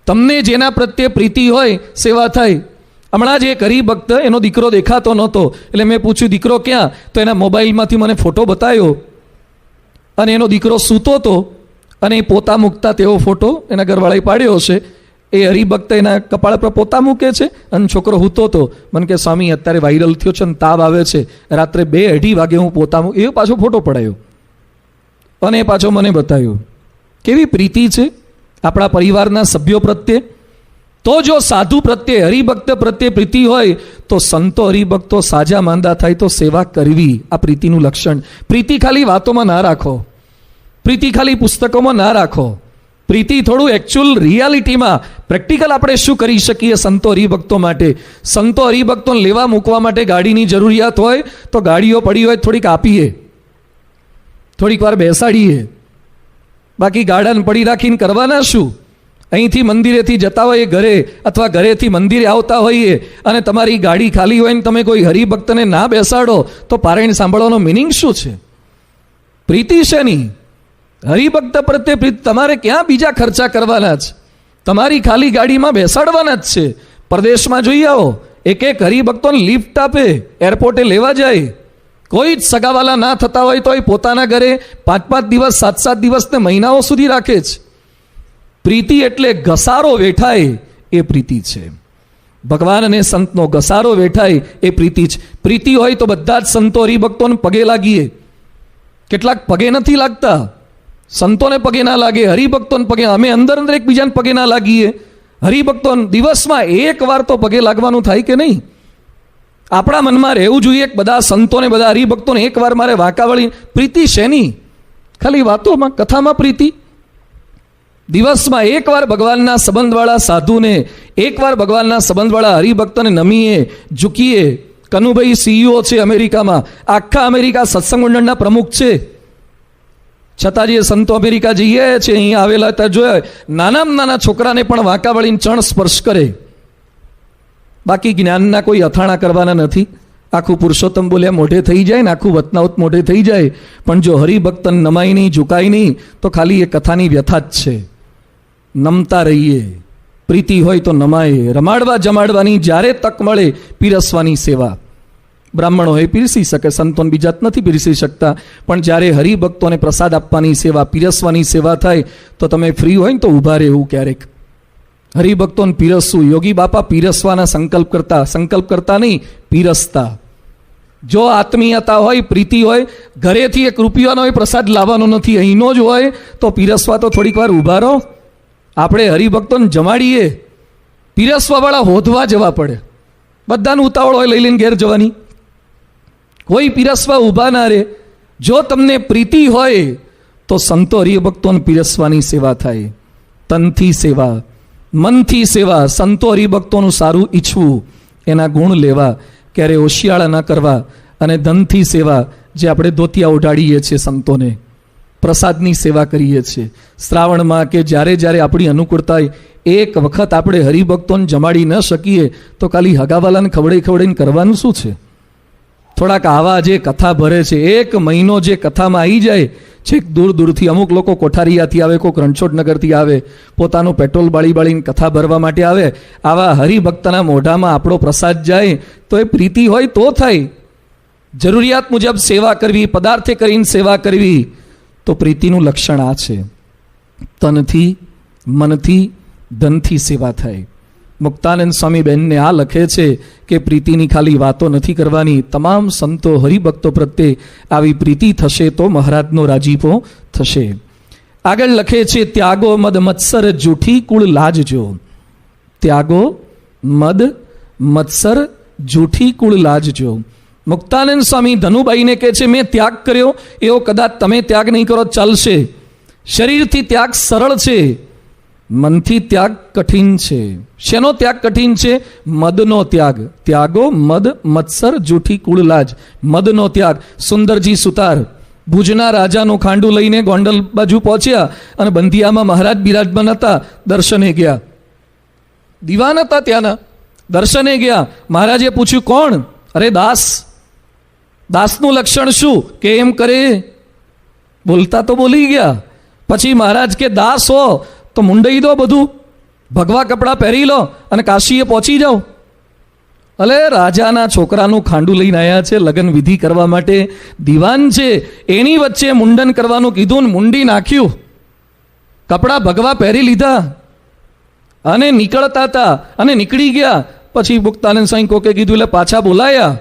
તમને જેના પ્રત્યે પ્રીતિ હોય સેવા થાય. હમણાં જ એક હરિભક્ત, એનો દીકરો દેખાતો નહોતો, એટલે મેં પૂછ્યું દીકરો ક્યાં? તો એના મોબાઈલમાંથી મને ફોટો બતાવ્યો અને એનો દીકરો સૂતો હતો અને એ પોતા મૂકતા તેવો ફોટો એના ઘરવાળાએ પાડ્યો હશે. એ હરિભક્ત એના કપાળ પર પોતા મૂકે છે અને છોકરો હૂતો હતો. મને કે સ્વામી અત્યારે વાયરલ થયો છે ને તાવ આવે છે, રાત્રે 2-2:30 વાગે હું પોતા મૂક, એ પાછો ફોટો પડાયો અને એ પાછો મને બતાવ્યો. કેવી પ્રીતિ છે આપણા પરિવારના સભ્યો પ્રત્યે. તો જો સાધુ પ્રત્યે, હરિભક્ત પ્રત્યે પ્રીતિ હોય તો સંતો હરિભક્તો સાજા માંદા થાય તો સેવા કરવી, આ પ્રીતિનું લક્ષણ. પ્રીતિ ખાલી વાતોમાં ના રાખો, પ્રીતિ ખાલી પુસ્તકોમાં ના રાખો. પ્રીતિ થોડું એકચ્યુઅલ રિયાલિટીમાં પ્રેક્ટિકલ આપણે શું કરી શકીએ સંતો હરિભક્તો માટે. સંતો હરિભક્તોને લેવા મૂકવા માટે ગાડીની જરૂરિયાત હોય તો ગાડીઓ પડી હોય થોડીક આપીએ, થોડીક વાર બેસાડીએ. બાકી ગાડાને પડી રાખીને કરવાના શું? અહીંથી મંદિરેથી જતા હોય ઘરે અથવા ઘરેથી મંદિરે આવતા હોઈએ અને તમારી ગાડી ખાલી હોય ને તમે કોઈ હરિભક્તને ના બેસાડો તો પારાયણ સાંભળવાનો મિનિંગ શું છે? પ્રીતિ છે નહીં. હરિભક્ત પ્રત્યે પ્રીતિ તમારે ક્યાં બીજા ખર્ચા કરવાના જ? તમારી ખાલી ગાડીમાં બેસાડવાના જ છે. પરદેશમાં જોઈ આવો, એક હરિભક્તોને લિફ્ટ આપે, એરપોર્ટે લેવા જાય. કોઈ જ સગાવાલા ના થતા હોય તો એ પોતાના ઘરે 5-5 દિવસ 7-7 દિવસ ને મહિનાઓ સુધી રાખે છે. પ્રીતિ એટલે ઘસારો વેઠાય એ પ્રીતિ છે. ભગવાન અને સંતનો ઘસારો વેઠાય એ પ્રીતિ છે. પ્રીતિ હોય તો બધા જ સંતો હરિભક્તોને પગે લાગીએ, કેટલાક પગે નથી લાગતા, સંતોને પગે ના લાગે, હરિભક્તોને પગે, અમે અંદર અંદર એકબીજાને પગે ના લાગીએ. હરિભક્તો દિવસમાં એક વાર તો પગે લાગવાનું થાય કે નહીં? આપણા મનમાં રહેવું જોઈએ કે બધા સંતોને, બધા હરિભક્તોને એક વાર મારે વાંકાવળી. પ્રીતિ શેની? ખાલી વાતોમાં, કથામાં પ્રીતિ? દિવસમાં એકવાર ભગવાનના સંબંધવાળા સાધુને, એકવાર ભગવાનના સંબંધવાળા હરિભક્તને નમીએ, ઝૂકીએ. કનુભાઈ CEO છે અમેરિકામાં, આખા અમેરિકા સત્સંગ મંડળના પ્રમુખ છે, છતાં જે સંતો અમેરિકા જઈએ છે, અહીંયા આવેલા ત્યાં જોયા નાનામાં નાના છોકરાને પણ વાંકા વળીને ચણ સ્પર્શ કરે. બાકી જ્ઞાનના કોઈ અથાણા કરવાના નથી. આખું પુરુષોત્તમ બોલ્યા મોઢે થઈ જાય ને આખું વતનાવત મોઢે થઈ જાય, પણ જો હરિભક્તન નમાય નહીં, ઝુકાય નહીં, તો ખાલી એ કથાની વ્યથા જ છે. નમતા રહીએ, પ્રીતિ હોય તો નમાય, રમાડવા જમાડવાની જ્યારે તક મળે પીરસવાની સેવા. બ્રાહ્મણો હોય પીરસી શકે, સંતોન બીજા નથી પીરસી શકતા, પણ જ્યારે હરિભક્તોને પ્રસાદ આપવાની સેવા, પીરસવાની સેવા થાય તો તમે ફ્રી હોય ને તો ઊભા રહેવું ક્યારેક. હરિભક્તોને પીરસવું. યોગી બાપા પીરસવાના સંકલ્પ કરતા નહીં, પીરસતા. જો આત્મીયતા હોય, પ્રીતિ હોય, ઘરેથી એક રૂપિયાનો હોય પ્રસાદ લાવવાનો નથી, અહીંનો જ હોય તો પીરસવા તો થોડીક વાર ઊભા રહો. આપણે હરિભક્તોને જમાડીએ, પીરસવાવાળા હોધવા જવા પડે. બધાનું ઉતાવળ હોય લઈ લઈને ઘેર જવાની, કોઈ પીરસવા ઊભા ના રહે. જો તમને પ્રીતિ હોય તો સંતો હરિભક્તોને પીરસવાની સેવા થાય. તનથી સેવા, મનથી સેવા, સંતો હરિભક્તોનું સારું ઈચ્છવું, એના ગુણ લેવા, ક્યારે હોશિયાળા ન કરવા. અને ધનથી સેવા, જે આપણે ધોતિયા ઉડાડીએ છીએ સંતોને, પ્રસાદની સેવા કરીએ છીએ. શ્રાવણમાં કે જ્યારે જ્યારે આપણી અનુકૂળતા એક વખત આપણે હરિભક્તોને જમાડી ન શકીએ તો ખાલી હગાવાલાને ખવડાઈને કરવાનું શું છે? થોડાક આવા જે કથા ભરે છે, એક મહિનો જે કથામાં આવી જાય, છેક દૂર દૂરથી અમુક લોકો કોઠારિયાથી આવે, કોઈક રણછોડનગરથી આવે, પોતાનું પેટ્રોલ બાળીને કથા ભરવા માટે આવે. આવા હરિભક્તના મોઢામાં આપણો પ્રસાદ જાય તો એ પ્રીતિ હોય તો થાય. જરૂરિયાત મુજબ સેવા કરવી, પદાર્થે કરીને સેવા કરવી, તો પ્રીતિનું લક્ષણ આ છે. તનથી, મનથી, ધનથી સેવા થાય. મુક્તાનંદ સ્વામી બહેનને આ લખે છે કે પ્રીતિની ખાલી વાતો નથી કરવાની, તમામ સંતો હરિભક્તો પ્રત્યે આવી પ્રીતિ થશે તો મહારાજનો રાજીપો થશે. આગળ લખે છે, ત્યાગો મદ મત્સર જૂઠી કુળ લાજજો. ત્યાગો મદ મત્સર જૂઠી કુળ લાજજો. મુક્તાનંદ સ્વામી ધનુબાઈને કહે છે, મેં ત્યાગ કર્યો એવો કદાચ તમે ત્યાગ નહીં કરો ચાલશે. શરીરથી ત્યાગ સરળ છે, મનથી ત્યાગ કઠિન છે. શેનો ત્યાગ કઠિન છે? મદનો ત્યાગ. ત્યાગો મદ મત્સર જૂઠી કુળ લાજ. મદનો ત્યાગ. સુંદરજી સુતાર ભુજના રાજાનું ખાંડું લઈને ગોંડલ બાજુ પહોંચ્યા અને બંધિયામાં મહારાજ બિરાજમાન હતા. દર્શને ગયા, દીવાન હતા ત્યાંના. દર્શને ગયા, મહારાજે પૂછ્યું કોણ? અરે દાસ. દાસનું લક્ષણ શું? કે એમ કરે. બોલતા તો બોલી ગયા. પછી મહારાજ કે દાસ હો તો મુંડઈ દો, બધું ભગવા કપડાં પહેરી લો અને કાશીએ પહોંચી જાઓ. અલે રાજાના છોકરાનું ખાંડું લઈને આવ્યા છે લગ્ન વિધિ કરવા માટે, દીવાન છે, એની વચ્ચે મુંડન કરવાનું કીધું ને મુંડી નાખ્યું, કપડાં ભગવા પહેરી લીધા અને નીકળતા હતા અને નીકળી ગયા. પછી મુક્તાનંદ સ્વામી કોકે કીધું એટલે પાછા બોલાયા.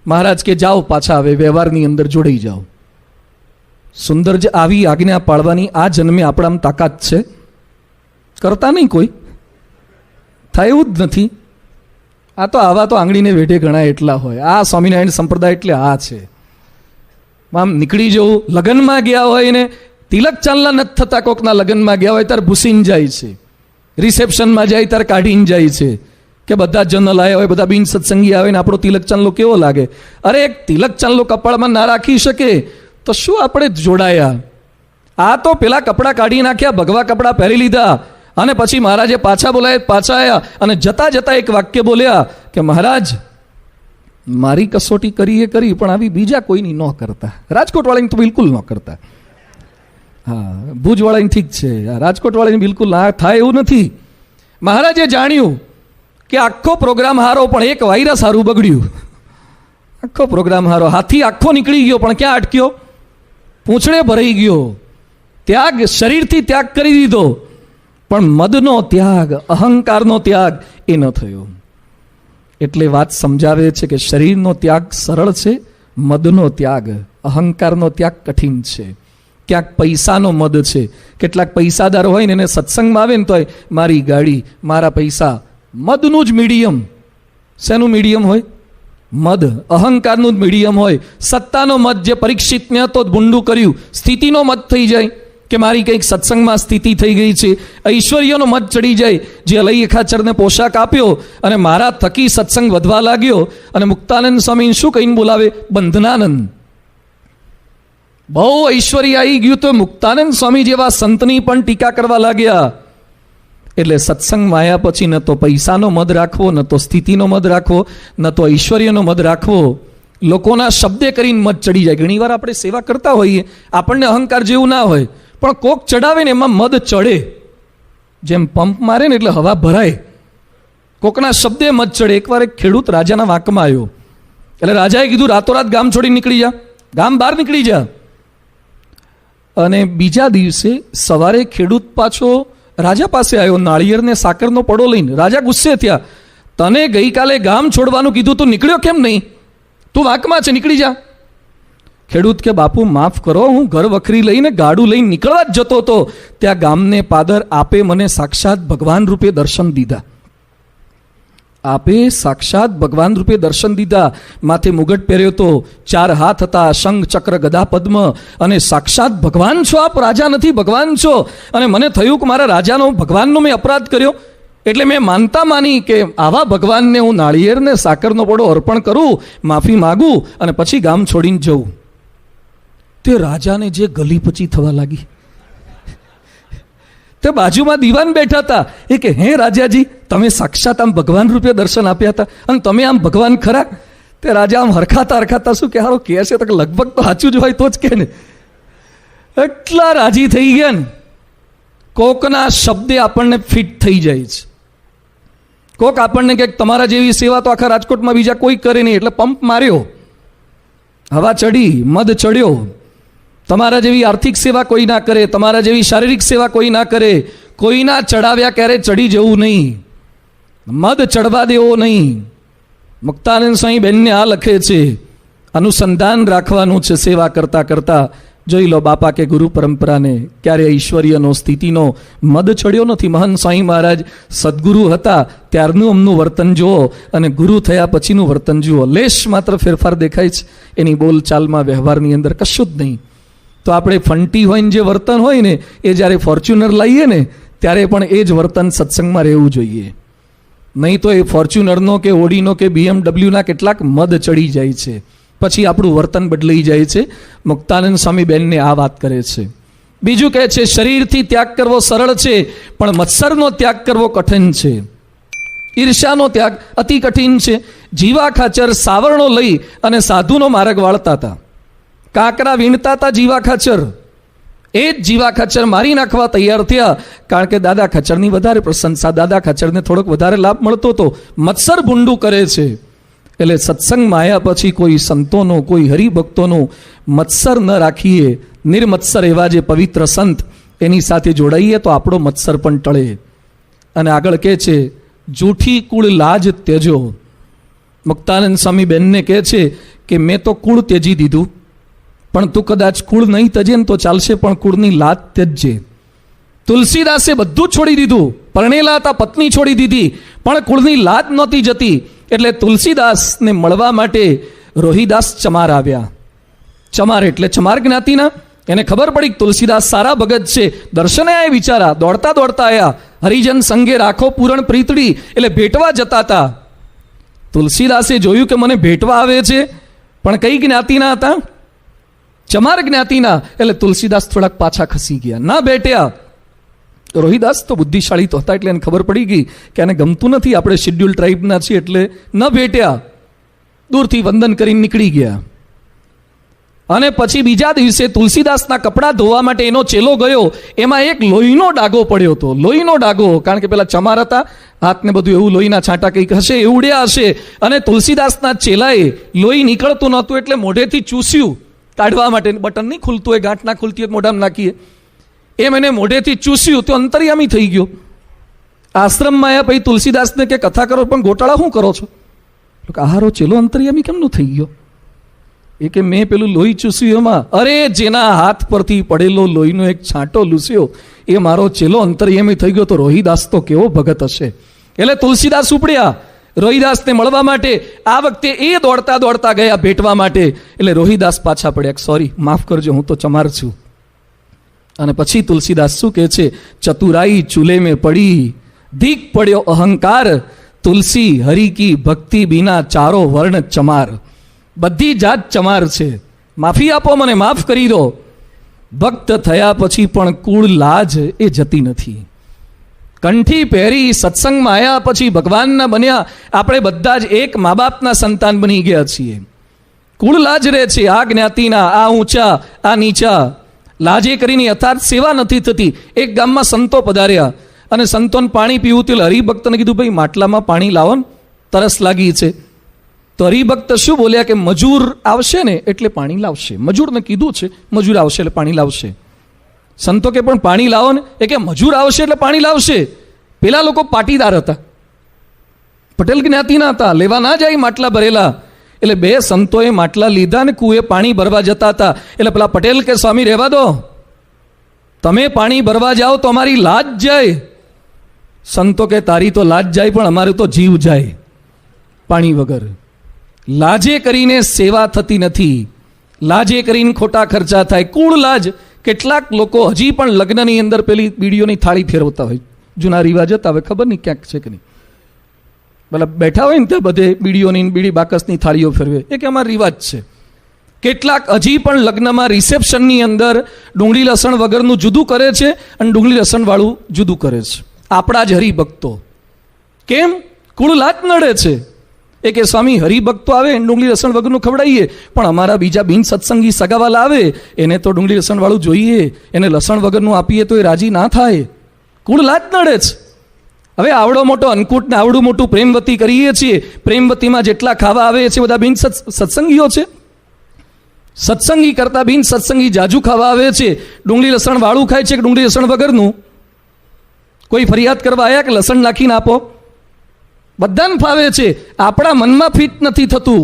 મહારાજ કે જાઓ પાછા, હવે વ્યવહારની અંદર જોડાઈ જાઓ. સુંદર જ આવી આજ્ઞા પાળવાની આ જન્મે આપણામાં તાકાત છે? કરતા નહીં કોઈ, થાય એવું જ નથી. આ તો આવા તો આંગળીને વેઢે ગણાય એટલા હોય. આ સ્વામિનારાયણ સંપ્રદાય એટલે આ છે. આમ નીકળી જવું. લગ્નમાં ગયા હોય ને તિલક ચાંદલા નથી થતા, કોકના લગ્નમાં ગયા હોય ત્યારે ભૂસીને જાય છે, રિસેપ્શનમાં જાય ત્યારે કાઢીને જાય છે, કે બધા જનરલ આવ્યા હોય, બધા બિન સત્સંગી આવે ને આપણો તિલક ચાંદલો કેવો લાગે. અરે એક તિલક ચાંદલો કપાળમાં ના રાખી શકે તો શું આપણે જોડાયા? આ તો પેલા કપડાં કાઢી નાખ્યા, ભગવા કપડાં પહેરી લીધા અને પછી મહારાજે પાછા બોલાયા, પાછા આવ્યા અને જતા જતા એક વાક્ય બોલ્યા કે મહારાજ મારી કસોટી કરી એ કરી, પણ આવી બીજા કોઈની ન કરતા. રાજકોટ વાળાની તો બિલકુલ ન કરતા. હા, ભુજ વાળાની ઠીક છે, રાજકોટ વાળાની બિલકુલ ના થાય એવું નથી. મહારાજે જાણ્યું કે આખો પ્રોગ્રામ હારો પણ એક વાયરસ હારું બગડ્યું. આખો પ્રોગ્રામ હારો, હાથી આખો નીકળી ગયો પણ ક્યાં અટક્યો? પૂંછડે ભરાઈ ગયો. ત્યાગ, શરીરથી ત્યાગ કરી દીધો, પણ મદનો ત્યાગ, અહંકારનો ત્યાગ એ ન થયો. એટલે વાત સમજાવે છે કે શરીરનો ત્યાગ સરળ છે, મદનો ત્યાગ, અહંકારનો ત્યાગ કઠિન છે. ક્યાંક પૈસાનો મદ છે. કેટલાક પૈસાદાર હોય ને એને સત્સંગમાં આવે ને તોય મારી ગાડી, મારા પૈસા, મદનું જ મીડિયમ. શેનું મીડિયમ હોય? મદ, અહંકારનું જ મીડિયમ હોય. સત્તાનો મદ, જે પરીક્ષિતને હતો ભૂંડું કર્યું, સ્થિતિનો મદ થઈ જાય કે મારી કંઈક સત્સંગમાં સ્થિતિ થઈ ગઈ છે. ઐશ્વર્યનો મદ ચડી જાય, જે અલૈ ખાચરને પોશાક આપ્યો અને મારા થકી સત્સંગ વધવા લાગ્યો. અને મુક્તાનંદ સ્વામી શું કહીને બોલાવે? બંધનાનંદ. બહુ ઐશ્વર્ય આવી ગયું તો મુક્તાનંદ સ્વામી જેવા સંતની પણ ટીકા કરવા લાગ્યા. એટલે સત્સંગમાં આવ્યા પછી ન તો પૈસાનો મદ રાખવો, ન તો સ્થિતિનો મદ રાખવો, ન તો ઐશ્વર્યનો મદ રાખવો. લોકોના શબ્દે કરીને મદ ચડી જાય. ઘણીવાર આપણે સેવા કરતા હોઈએ, આપણને અહંકાર જેવું ના હોય, પણ કોક ચડાવે ને એમાં મદ ચડે. જેમ પંપ મારે ને એટલે હવા ભરાય. કોકના શબ્દે મદ ચડે. એકવાર એક ખેડૂત રાજાના વાંકમાં આવ્યો. એટલે રાજાએ કીધું રાતોરાત ગામ છોડી નીકળી જા, ગામ બહાર નીકળી જા. અને બીજા દિવસે સવારે ખેડૂત પાછો રાજા પાસે આવ્યો, નાળિયેરને સાકરનો પડો લઈને. રાજા ગુસ્સે થયા, તને ગઈકાલે ગામ છોડવાનું કીધું, તું નીકળ્યો કેમ નહીં? તું વાંકમાં છે, નીકળી જા. ખેડૂત કે બાપુ માફ કરો, હું ઘર વખરી લઈને ગાડું લઈને નીકળવા જ જતો હતો, ત્યાં ગામને પાદર આપે મને સાક્ષાત ભગવાન રૂપે દર્શન દીધા. આપે સાક્ષાત ભગવાન રૂપે દર્શન દીધા. માથે મુગટ પહેર્યો તો, 4 હાથ હતા, શંખ ચક્ર ગદા પદ્મ, અને સાક્ષાત ભગવાન છો આપ, રાજા નથી ભગવાન છો. અને મને થયું કે મારા રાજાનો, ભગવાનનો મેં અપરાધ કર્યો, એટલે મેં માનતા માની કે આવા ભગવાનને હું નાળિયેરને સાકરનો પડો અર્પણ કરું, માફી માગું અને પછી ગામ છોડીને જઉં. તે રાજાને જે ગલીપચી થવા લાગી. તે બાજુમાં દીવાન બેઠા હતા. એ કે હે રાજાજી, તમે સાક્ષાત આમ ભગવાન રૂપે દર્શન આપ્યા હતા અને તમે આમ ભગવાન ખરા? તે રાજા આમ હરખાતા હરખાતા શું કે હારો કહે છે તો લગભગ તો સાચું જ હોય તો જ કે ને. એટલા રાજી થઈ ગયા ને. કોકના શબ્દે આપણને ફિટ થઈ જાય છે. કોક આપણને કે તમારા જેવી સેવા તો આખા રાજકોટમાં બીજા કોઈ કરે નહીં, એટલે પંપ માર્યો, હવા ચડી, મદ ચડ્યો. તમારા જેવી આર્થિક સેવા કોઈ ના કરે, તમારા જેવી શારીરિક સેવા કોઈ ના કરે. કોઈના ચડાવ્યા ક્યારે ચડી જવું નહીં, મદ ચડવા દેવો નહીં. મુક્તાનંદ સ્વામી બેનને આ લખે છે, અનુસંધાન રાખવાનું છે સેવા કરતા કરતા. જોઈ લો બાપા કે ગુરુ પરંપરાને ક્યારે ઐશ્વર્યનો, સ્થિતિનો મદ ચડ્યો નથી. મહંત સ્વામી મહારાજ સદગુરુ હતા ત્યારનું અમનું વર્તન જુઓ અને ગુરુ થયા પછીનું વર્તન જુઓ. લેશ માત્ર ફેરફાર દેખાય છે એની બોલચાલમાં, વ્યવહારની અંદર કશું જ નહીં. તો આપણે ફંટી હોય ને જે વર્તન હોય ને, એ જ્યારે ફોર્ચ્યુનર લઈએ ને ત્યારે પણ એ જ વર્તન સત્સંગમાં રહેવું જોઈએ. નહીં તો એ ફોર્ચ્યુનરનો કે ઓડીનો કે BMW કેટલાક મદ ચડી જાય છે, પછી આપણું વર્તન બદલાઈ જાય છે. મુક્તાનંદ સ્વામી બેનને આ વાત કરે છે. બીજું કહે છે, શરીરથી ત્યાગ કરવો સરળ છે, પણ મત્સરનો ત્યાગ કરવો કઠિન છે. ઈર્ષ્યાનો ત્યાગ અતિ કઠિન છે. જીવા ખાચર સાવરણો લઈ અને સાધુનો માર્ગ વાળતા હતા. કાંકરા વીણતા હતા જીવા ખાચર. એ જ જીવા ખાચર મારી નાખવા તૈયાર થયા, કારણ કે દાદા ખાચરની વધારે પ્રશંસા, દાદા ખાચરને થોડોક વધારે લાભ મળતો હતો. મત્સર ભૂંડું કરે છે. એટલે સત્સંગમાં આવ્યા પછી કોઈ સંતોનો, કોઈ હરિભક્તોનું મત્સર ન રાખીએ. નિર્મત્સર એવા જે પવિત્ર સંત, એની સાથે જોડાઈએ તો આપણો મત્સર પણ ટળે. અને આગળ કહે છે, જૂઠી કુળ લાજ ત્યજો. મુક્તાનંદ સ્વામી બેનને કહે છે કે મેં તો કુળ ત્યજી દીધું, પણ તું કદાચ કુળ નહીં તજે ને તો ચાલશે, પણ કુળની લાત ત્યજજે. તુલસીદાસે બધું છોડી દીધું. પરણેલા હતા, પત્ની છોડી દીધી, પણ કુળની લાત નહોતી જતી. એટલે તુલસીદાસને મળવા માટે રોહિદાસ ચમાર આવ્યા. ચમાર એટલે ચમાર જ્ઞાતિના. એને ખબર પડી કે તુલસીદાસ સારા ભગત છે. દર્શને આય વિચારા, દોડતા દોડતા આવ્યા. હરિજન સંગે રાખો પૂરણ પ્રીતડી, એટલે ભેટવા જતા હતા. તુલસીદાસે જોયું કે મને ભેટવા આવે છે, પણ કઈ જ્ઞાતિના હતા? ચમાર જ્ઞાતિના. એટલે તુલસીદાસ થોડાક પાછા ખસી ગયા, ના બેઠ્યા. રોહિદાસ તો બુદ્ધિશાળી તો હતા, એટલે એને ખબર પડી ગઈ કે આને ગમતું નથી, આપણે શેડ્યુલ ટ્રાઇબના છીએ, એટલે ન ભેટ્યા. દૂરથી વંદન કરીને નીકળી ગયા. અને પછી બીજા દિવસે તુલસીદાસના કપડાં ધોવા માટે એનો ચેલો ગયો. એમાં એક લોહીનો ડાઘો પડ્યો હતો. લોહીનો ડાઘો, કારણ કે પેલા ચમાર હતા, હાથને બધું એવું લોહીના છાંટા કંઈક હશે, એ ઉડ્યા હશે. અને તુલસીદાસના ચેલાએ લોહી નીકળતું નહોતું એટલે મોઢેથી ચૂસ્યું કાઢવા માટે. બટન નહીં ખુલતું હોય, ગાંઠ ના ખુલતી હોય, મોઢામાં નાખીએ એમ એને મોઢેથી ચૂસ્યું, તો અંતર્યામી થઈ ગયો. આશ્રમમાં આવ્યા પછી તુલસીદાસને કે કથા કરો, પણ ગોટાળા શું કરો છો? આહારો ચેલો અંતર્યામી કેમનું થઈ ગયો? એ કે મેં પેલું લોહી ચૂસ્યું એમાં, અરે જેના હાથ પરથી પડેલો લોહીનો એક છાંટો લૂસ્યો એ મારો ચેલો અંતર્યામી થઈ ગયો, તો રોહિદાસ તો કેવો ભગત હશે. એટલે તુલસીદાસ ઉપડ્યા રોહિદાસને મળવા માટે. આ વખતે એ દોડતા દોડતા ગયા ભેટવા માટે. એટલે રોહિદાસ પાછા પડ્યા, સોરી માફ કરજો, હું તો ચમાર છું. અને પછી તુલસીદાસ શું કહે છે, ચતુરાઈ ચૂલે મેં પડી, દીક પડ્યો અહંકાર, તુલસી હરિ કી ભક્તિ બિના ચારો વર્ણ ચમાર. બધી જાત ચમાર છે, માફી આપો, મને માફ કરી દો. ભક્ત થયા પછી પણ કુળ લાજ એ જતી નથી. કંઠી પહેરી સત્સંગમાં આવ્યા પછી ભગવાનના બન્યા. આપણે બધા જ એક મા બાપના સંતાન બની ગયા છીએ. કુળ લાજ રહે છે, આ જ્ઞાતિના, આ ઊંચા, આ નીચા. લાજે કરીને યથાર્થ સેવા નથી થતી. એક ગામમાં સંતો પધાર્યા અને સંતોને પાણી પીવું હતું. હરિભક્તને કીધું, ભાઈ માટલામાં પાણી લાવો ને, તરસ લાગી છે. તો હરિભક્ત શું બોલ્યા કે મજૂર આવશે ને એટલે પાણી લાવશે. મજૂરને કીધું છે મજૂર આવશે એટલે પાણી લાવશે. સંતો કે પણ પાણી લાવો ને, એ કે મજૂર આવશે એટલે પાણી લાવશે. પેલા લોકો પાટીદાર હતા, પટેલ જ્ઞાતિના હતા, લેવા ના જાય માટલા ભરેલા. એટલે બે સંતોએ માટલા લીધા ને કુએ પાણી ભરવા જતા હતા. એટલે પેલા પટેલ કે સ્વામી રહેવા દો, તમે પાણી ભરવા જાઓ તો અમારી લાજ જાય. સંતો કે તારી તો લાજ જાય પણ અમારું તો જીવ જાય પાણી વગર. લાજે કરીને સેવા થતી નથી, લાજે કરીને ખોટા ખર્ચા થાય. કુળ લાજ. કેટલાક લોકો હજી પણ લગ્નની અંદર પેલી બીડીઓની થાળી ફેરવતા હોય, જૂના રિવાજ હતા, હવે ખબર નહીં ક્યાંક છે કે નહીં. મતલબ બેઠા હોય ને ત્યાં બધે બીડીઓની બીડી બાકસની થાળીઓ ફેરવે, એ કે અમારો રિવાજ છે. કેટલાક હજી પણ લગ્નમાં રિસેપ્શનની અંદર ડુંગળી લસણ વગરનું જુદું કરે છે અને ડુંગળી લસણવાળું જુદું કરે છે. આપણા જ હરિભક્તો. કેમ? કુળ લાજ નડે છે. એ કે સ્વામી હરિભક્તો આવે ડુંગળી લસણ વગરનું ખવડાવીએ, પણ અમારા બીજા બિન સત્સંગી સગાવાલા આવે એને તો ડુંગળી લસણવાળું જોઈએ, એને લસણ વગરનું આપીએ તો એ રાજી ના થાય. કુળ લાજ નડે છે. હવે આવડો મોટો અન્નકૂટ ને આવડું મોટું પ્રેમવતી કરીએ છીએ. પ્રેમવતીમાં જેટલા ખાવા આવે છે બધા બિન સત્સંગીઓ છે. સત્સંગી કરતા બિન સત્સંગી જાજુ ખાવા આવે છે. ડુંગળી લસણ વાળું ખાય છે કે ડુંગળી લસણ વગરનું? કોઈ ફરિયાદ કરવા આવ્યા કે લસણ નાખીને આપો? બધાને ફાવે છે. આપણા મનમાં ફિટ નથી થતું.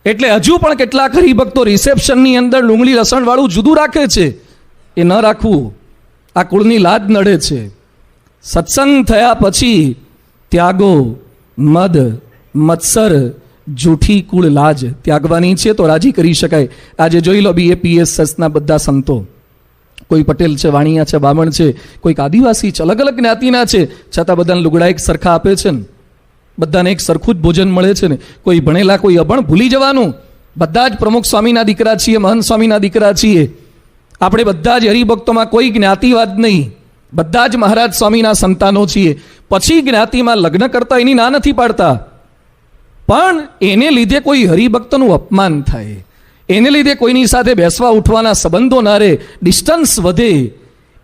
એટલે હજુ પણ કેટલાક હરિભક્તો રિસેપ્શનની અંદર ડુંગળી લસણ વાળું જુદું રાખે છે. એ ન રાખવું. આ કુળની લાજ નડે છે. સત્સંગ થયા પછી ત્યાગો મદ મત્સર જૂઠી કુળ લાજ ત્યાગવાની છે તો રાજી કરી શકાય. આજે જોઈ લો BAPSના બધા સંતો, કોઈ પટેલ છે, વાણિયા છે, બામણ છે, કોઈક આદિવાસી છે, અલગ અલગ જ્ઞાતિના છે, છતાં બધાને લુગડા એક સરખા આપે છે ને, બધાને એક સરખું જ ભોજન મળે છે ને. કોઈ ભણેલા કોઈ અભણ ભૂલી જવાનું. બધા જ પ્રમુખ સ્વામીના દીકરા છીએ, મહંત સ્વામીના દીકરા છીએ. આપણે બધા જ હરિભક્તોમાં કોઈ જ્ઞાતિવાદ નહીં, બધા જ મહારાજ સ્વામીના સંતાનો છીએ. પછી જ્ઞાતિમાં લગ્ન કરતા એની ના નથી પાડતા, પણ એને લીધે કોઈ હરિભક્તનું અપમાન થાય, એને લીધે કોઈની સાથે બેસવા ઉઠવાના સંબંધો ના રહે, ડિસ્ટન્સ વધે,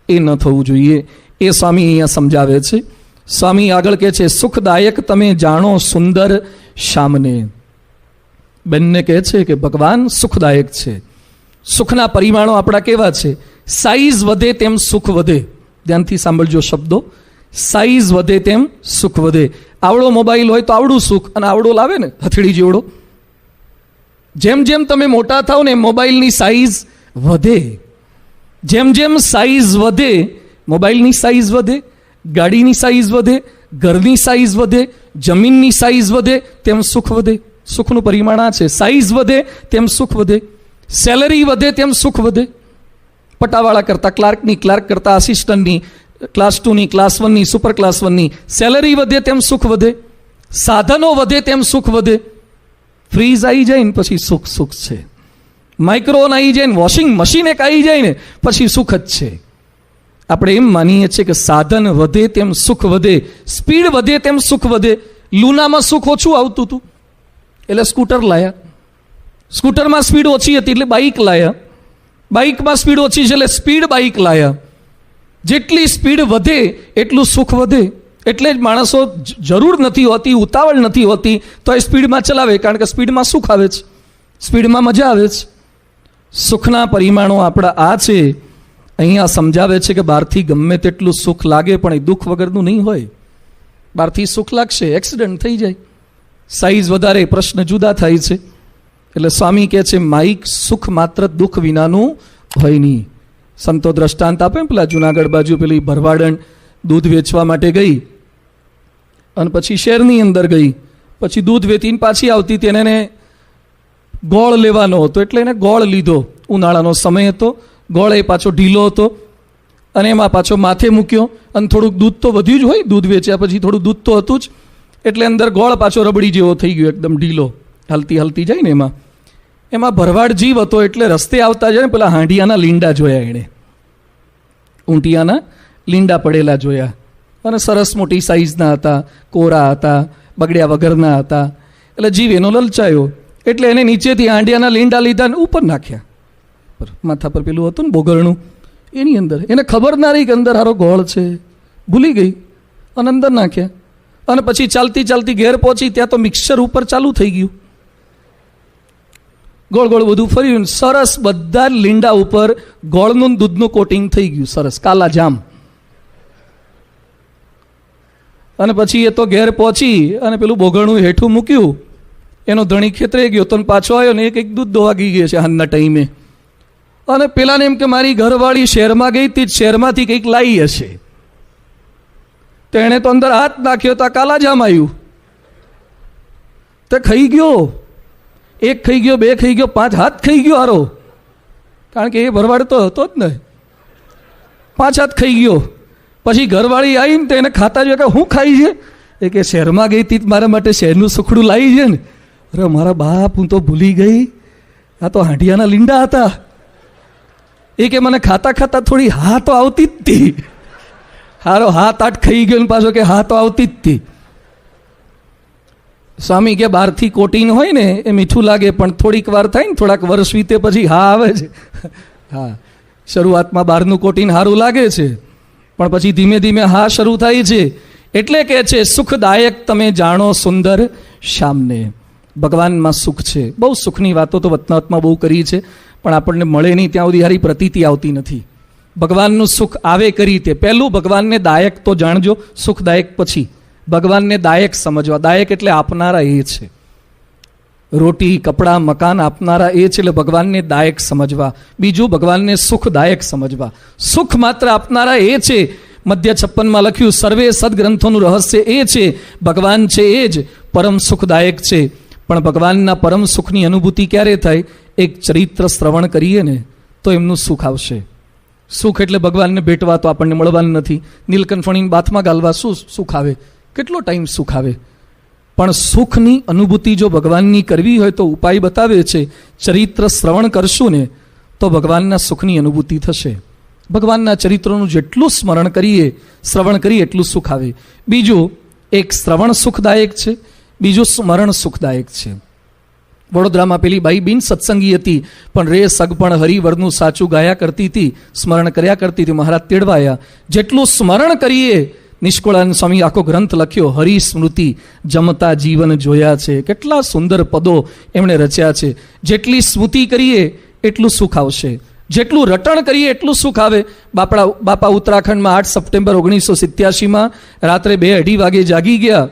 એ ન થવું જોઈએ. એ સ્વામી અહીંયા સમજાવે છે. સ્વામી આગળ કહે છે, સુખદાયક તમે જાણો સુંદર શામને. બંને કહે છે કે ભગવાન સુખદાયક છે. સુખના પરિમાણો આપણા કેવા છે? સાઈઝ વધે તેમ સુખ વધે. ધ્યાનથી સાંભળજો શબ્દો. સાઈઝ વધે તેમ સુખ વધે. આવડો મોબાઈલ હોય તો આવડું સુખ, અને આવડો લાવે ને હથેળી જેવડો. જેમ જેમ તમે મોટા થાવ ને મોબાઈલની સાઈઝ વધે. જેમ જેમ સાઈઝ વધે, મોબાઈલની સાઈઝ વધે, ગાડીની સાઈઝ વધે, ઘરની સાઈઝ વધે, જમીનની સાઈઝ વધે, તેમ સુખ વધે. સુખનું પરિમાણ આ છે. સાઈઝ વધે તેમ સુખ વધે. સેલરી વધે તેમ સુખ વધે. પટાવાળા કરતા ક્લાર્કની, ક્લાર્ક કરતા આસિસ્ટન્ટની, ક્લાસ 2ની, ક્લાસ 1ની, સુપર ક્લાસ 1ની સેલરી વધે તેમ સુખ વધે. સાધનો વધે તેમ સુખ વધે. ફ્રીજ આવી જાય ને પછી સુખ સુખ છે. માઇક્રોવન આવી જાય ને, વોશિંગ મશીન એક આવી જાય ને પછી સુખ જ છે. આપણે એમ માનીએ છીએ કે સાધન વધે તેમ સુખ વધે, સ્પીડ વધે તેમ સુખ વધે. લુનામાં સુખ ઓછું આવતું હતું એટલે સ્કૂટર લાયા. સ્કૂટરમાં સ્પીડ ઓછી હતી એટલે બાઇક લાયા. બાઇકમાં સ્પીડ ઓછી છે એટલે સ્પીડ બાઇક લાયા. જેટલી સ્પીડ વધે એટલું સુખ વધે. એટલે જ માણસો જરૂર નથી હોતી, ઉતાવળ નથી હોતી તો એ સ્પીડમાં ચલાવે, કારણ કે સ્પીડમાં સુખ આવે છે, સ્પીડમાં મજા આવે છે. સુખના પરિમાણો આપણા આ છે. અહીંયા સમજાવે છે કે બહારથી ગમે તેટલું સુખ લાગે પણ એ દુઃખ વગરનું નહીં હોય. બહારથી સુખ લાગશે, એક્સિડન્ટ થઈ જાય, સાઈઝ વધારે, પ્રશ્ન જુદા થાય છે. એટલે સ્વામી કહે છે માઈક સુખ માત્ર દુઃખ વિનાનું હોય નહીં. સંતો દ્રષ્ટાંત આપે પેલા જુનાગઢ બાજુ પેલી ભરવાડણ દૂધ વેચવા માટે ગઈ અને પછી શહેરની અંદર ગઈ, પછી દૂધ વેચીને પાછી આવતી હતી અને એને ગોળ લેવાનો હતો એટલે એને ગોળ લીધો. ઉનાળાનો સમય હતો, ગોળ એ પાછો ઢીલો હતો અને એમાં પાછો માથે મૂક્યો અને થોડુંક દૂધ તો વધ્યું જ હોય, દૂધ વેચ્યા પછી થોડું દૂધ તો હતું જ, એટલે અંદર ગોળ પાછો રબડી જેવો થઈ ગયો, એકદમ ઢીલો, હલતી હલતી જાય ને એમાં ભરવાડ જીવ હતો એટલે રસ્તે આવતા જાય ને પેલા હાંડિયાના લીંડા જોયા, એણે ઊંટિયાના લીંડા પડેલા જોયા અને સરસ મોટી સાઈઝના હતા, કોરા હતા, બગડ્યા વગરના હતા. એટલે જીવ એનો લલચાયો એટલે એને નીચેથી હાંડિયાના લીંડા લીધા ને ઉપર નાખ્યા, માથા પર પેલું હતું ને બોગરણું એની અંદર. એને ખબર ના રહી કે અંદર હારો ગોળ છે, ભૂલી ગઈ અને અંદર નાખ્યા. અને પછી ચાલતી ચાલતી ઘેર પહોંચી ત્યાં તો મિક્સચર ઉપર ચાલુ થઈ ગયું, ગોળ ગોળ બધું ફર્યું, સરસ બધા લીંડા ઉપર ગોળનું દૂધનું કોટિંગ થઈ ગયું, સરસ કાલા જામ. અને પછી એ તો ઘેર પહોંચી અને પેલું બોગરણું હેઠું મૂક્યું, એનો ધણી ખેતરે ગયો તો પાછો આવ્યો ને એક દૂધ દોવા ગઈ છે હાલના ટાઈમે. અને પેલાને એમ કે મારી ઘરવાળી શહેરમાં ગઈ હતી, શહેરમાંથી કંઈક લાવી હશે, તો એણે તો અંદર હાથ નાખ્યો તો કાલા જામ આવ્યું, તે ખાઈ ગયો, એક ખાઈ ગયો, બે ખાઈ ગયો, 5 હાથ ખાઈ ગયો હારો, કારણ કે એ ભરવાડ તો હતો જ ને, 5 હાથ ખાઈ ગયો. પછી ઘરવાળી આવીને તો એને ખાતા જોયા કે હું ખાઈ છે, એ કે શહેરમાં ગઈ હતી મારા માટે શહેરનું સુખડું લાવી છે ને. અરે મારા બાપ, હું તો ભૂલી ગઈ, આ તો હાંડિયાના લીંડા હતા. એ કે મને ખાતા ખાતા થોડી હા તો આવતી જ હતી, હારો 7-8 ખાઈ ગયો ને પાછો કે હા તો આવતી જ હતી. સ્વામી કે બહારથી કોટીન હોય ને એ મીઠું લાગે પણ થોડીક વાર થાય ને, થોડાક વર્ષ વીતે પછી હા આવે છે. હા, શરૂઆતમાં બહારનું કોટીન સારું લાગે છે પણ પછી ધીમે ધીમે હા શરૂ થાય છે. એટલે કે છે સુખદાયક તમે જાણો સુંદર શ્યામને. ભગવાનમાં સુખ છે. બહુ સુખની વાતો તો વતનાવતમાં બહુ કરી છે પણ આપણને મળે નહીં ત્યાં સુધી હારી પ્રતીતિ આવતી નથી. ભગવાનનું સુખ આવે કરી રીતે પહેલું ભગવાનને દાયક તો જાણજો, સુખદાયક પછી. ભગવાનને દાયક સમજવા, દાયક એટલે આપનારા એ છે, રોટી કપડાં મકાન આપનારા એ છે, એટલે ભગવાનને દાયક સમજવા. બીજું ભગવાનને સુખદાયક સમજવા. સુખ માત્ર આપનારા એ છે. મધ્ય 56માં લખ્યું સર્વે સદગ્રંથોનું રહસ્ય એ છે, ભગવાન છે એ જ પરમ સુખદાયક છે. પણ ભગવાનના પરમ સુખની અનુભૂતિ ક્યારે થાય? એક ચરિત્ર શ્રવણ કરીએ ને તો એમનું સુખ આવશે. સુખ એટલે ભગવાનને ભેટવા તો આપણને મળવાનું નથી, નીલકંઠ બાથમાં ગાલવા શું સુખ આવે, કેટલો ટાઈમ સુખ આવે. પણ સુખની અનુભૂતિ જો ભગવાનની કરવી હોય તો ઉપાય બતાવે છે. ચરિત્ર શ્રવણ કરશું ને તો ભગવાનના સુખની અનુભૂતિ થશે. ભગવાનના ચરિત્રોનું જેટલું સ્મરણ કરીએ, શ્રવણ કરીએ એટલું સુખ આવે. બીજું, એક શ્રવણ સુખદાયક છે, બીજું સ્મરણ સુખદાયક છે. વડોદરામાં પેલી બાઈ બિન સત્સંગી હતી પણ રે સગપણ હરિવરનું સાચું ગાયા કરતી હતી, સ્મરણ કર્યા કરતી હતી. મહારાજ તેડવાયા. જેટલું સ્મરણ કરીએ, નિષ્કુળાનંદ સ્વામી આખો ગ્રંથ લખ્યો, હરિસ્મૃતિ જમતા જીવન જોયા છે. કેટલા સુંદર પદો એમણે રચ્યા છે. જેટલી સ્મૃતિ કરીએ એટલું સુખ આવશે, જેટલું રટણ કરીએ એટલું સુખ આવે. બાપા ઉત્તરાખંડમાં 8 સપ્ટેમ્બર 1987માં રાત્રે 2-2:30 વાગે જાગી ગયા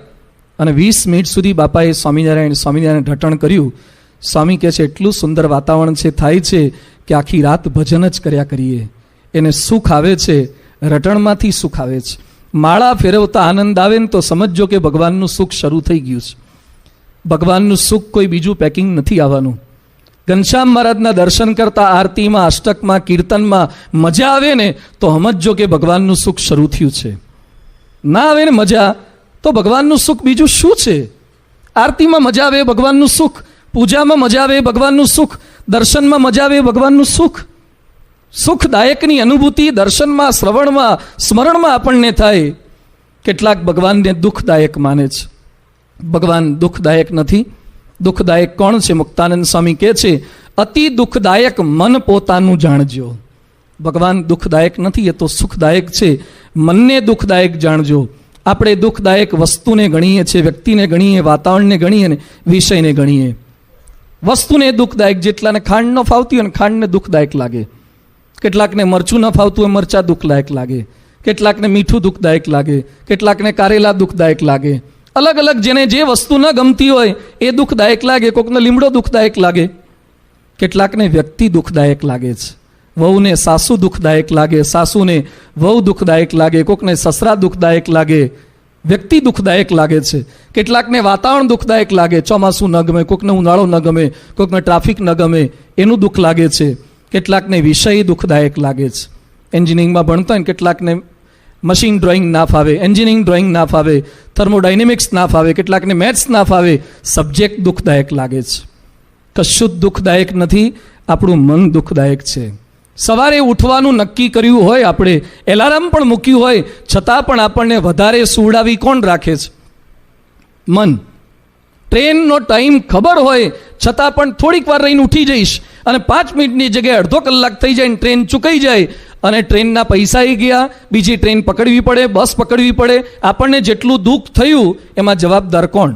અને 20 મિનિટ સુધી બાપાએ સ્વામિનારાયણ રટણ કર્યું. સ્વામી કહે છે એટલું સુંદર વાતાવરણ છે, થાય છે કે આખી રાત ભજન જ કર્યા કરીએ. એને સુખ આવે છે, રટણમાંથી સુખ આવે છે. માળા ફેરવતા આનંદ આવે ને તો સમજજો કે ભગવાનનું સુખ શરૂ થઈ ગયું છે. ભગવાનનું સુખ કોઈ બીજું પેકિંગ નથી આવવાનું. ઘનશ્યામ મહારાજના દર્શન કરતા આરતીમાં, અષ્ટકમાં, કીર્તનમાં મજા આવે ને તો સમજજો કે ભગવાનનું સુખ શરૂ થયું છે. ના આવે ને મજા તો ભગવાનનું સુખ બીજું શું છે? આરતીમાં મજા આવે ભગવાનનું સુખ, પૂજામાં મજા આવે ભગવાનનું સુખ, દર્શનમાં મજા આવે ભગવાનનું સુખ. સુખદાયકની અનુભૂતિ દર્શનમાં, શ્રવણમાં, સ્મરણમાં આપણને થાય. કેટલાક ભગવાનને દુઃખદાયક માને છે. ભગવાન દુઃખદાયક નથી. દુઃખદાયક કોણ છે? મુક્તાનંદ સ્વામી કહે છે અતિ દુઃખદાયક મન પોતાનું જાણજો. ભગવાન દુઃખદાયક નથી, એ તો સુખદાયક છે. મનને દુઃખદાયક જાણજો. આપણે દુઃખદાયક વસ્તુને ગણીએ છીએ, વ્યક્તિને ગણીએ, વાતાવરણને ગણીએ ને વિષયને ગણીએ. વસ્તુને દુઃખદાયક, જેટલાને ખાંડ ન ફાવતી હોય ને ખાંડને દુઃખદાયક લાગે, કેટલાકને મરચું ન ફાવતું હોય મરચા દુઃખદાયક લાગે, કેટલાકને મીઠું દુઃખદાયક લાગે, કેટલાકને કારેલા દુઃખદાયક લાગે. અલગ અલગ જેને જે વસ્તુ ન ગમતી હોય એ દુઃખદાયક લાગે. કોકને લીમડો દુઃખદાયક લાગે, કેટલાકને વ્યક્તિ દુઃખદાયક લાગે છે. વહુને સાસુ દુઃખદાયક લાગે, સાસુને વહુ દુઃખદાયક લાગે, કોકને સસરા દુઃખદાયક લાગે, વ્યક્તિ દુઃખદાયક લાગે છે. કેટલાકને વાતાવરણ દુઃખદાયક લાગે, ચોમાસું ન ગમે, કોકને ઉનાળો ન ગમે, કોકને ટ્રાફિક ન ગમે એનું દુઃખ લાગે છે. કેટલાકને વિષય દુઃખદાયક લાગે છે. એન્જિનિયરિંગમાં ભણતા હોય કેટલાકને મશીન ડ્રોઈંગ ના ફાવે, એન્જિનિયરિંગ ડ્રોઈંગ ના ફાવે, થર્મોડાયનેમિક્સ ના ફાવે, કેટલાકને મેથ્સ ના ફાવે. સબ્જેક્ટ દુઃખદાયક લાગે છે. કશું જ દુઃખદાયક નથી, આપણું મન દુઃખદાયક છે. સવારે ઉઠવાનું નક્કી કર્યું હોય, આપણે એલાર્મ પણ મૂક્યું હોય, છતાં પણ આપણને વધારે સુવડાવી કોણ રાખે છે? મન. ટ્રેનનો ટાઈમ ખબર હોય છતાં પણ થોડીક વાર રહીને ઉઠી જઈશ અને 5 મિનિટની જગ્યાએ અડધો કલાક થઈ જાય, ટ્રેન ચૂકાઈ જાય અને ટ્રેનના પૈસા ગયા, બીજી ટ્રેન પકડવી પડે, બસ પકડવી પડે. આપણને જેટલું દુઃખ થયું એમાં જવાબદાર કોણ?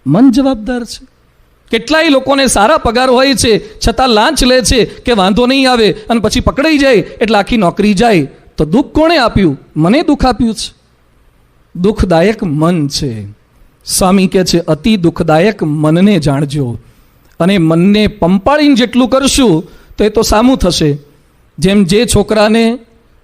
મન જવાબદાર છે. કેટલાય લોકોને સારા પગાર હોય છે છતાં લાંચ લે છે કે વાંધો નહીં આવે, અને પછી પકડાઈ જાય એટલે આખી નોકરી જાય. તો દુઃખ કોણે આપ્યું? મને દુઃખ આપ્યું છે. દુઃખદાયક મન છે. સ્વામી કહે છે અતિ દુઃખદાયક મનને જાણજો, અને મનને પંપાળીને જેટલું કરશું તો એ તો સામું થશે. જેમ જે છોકરાને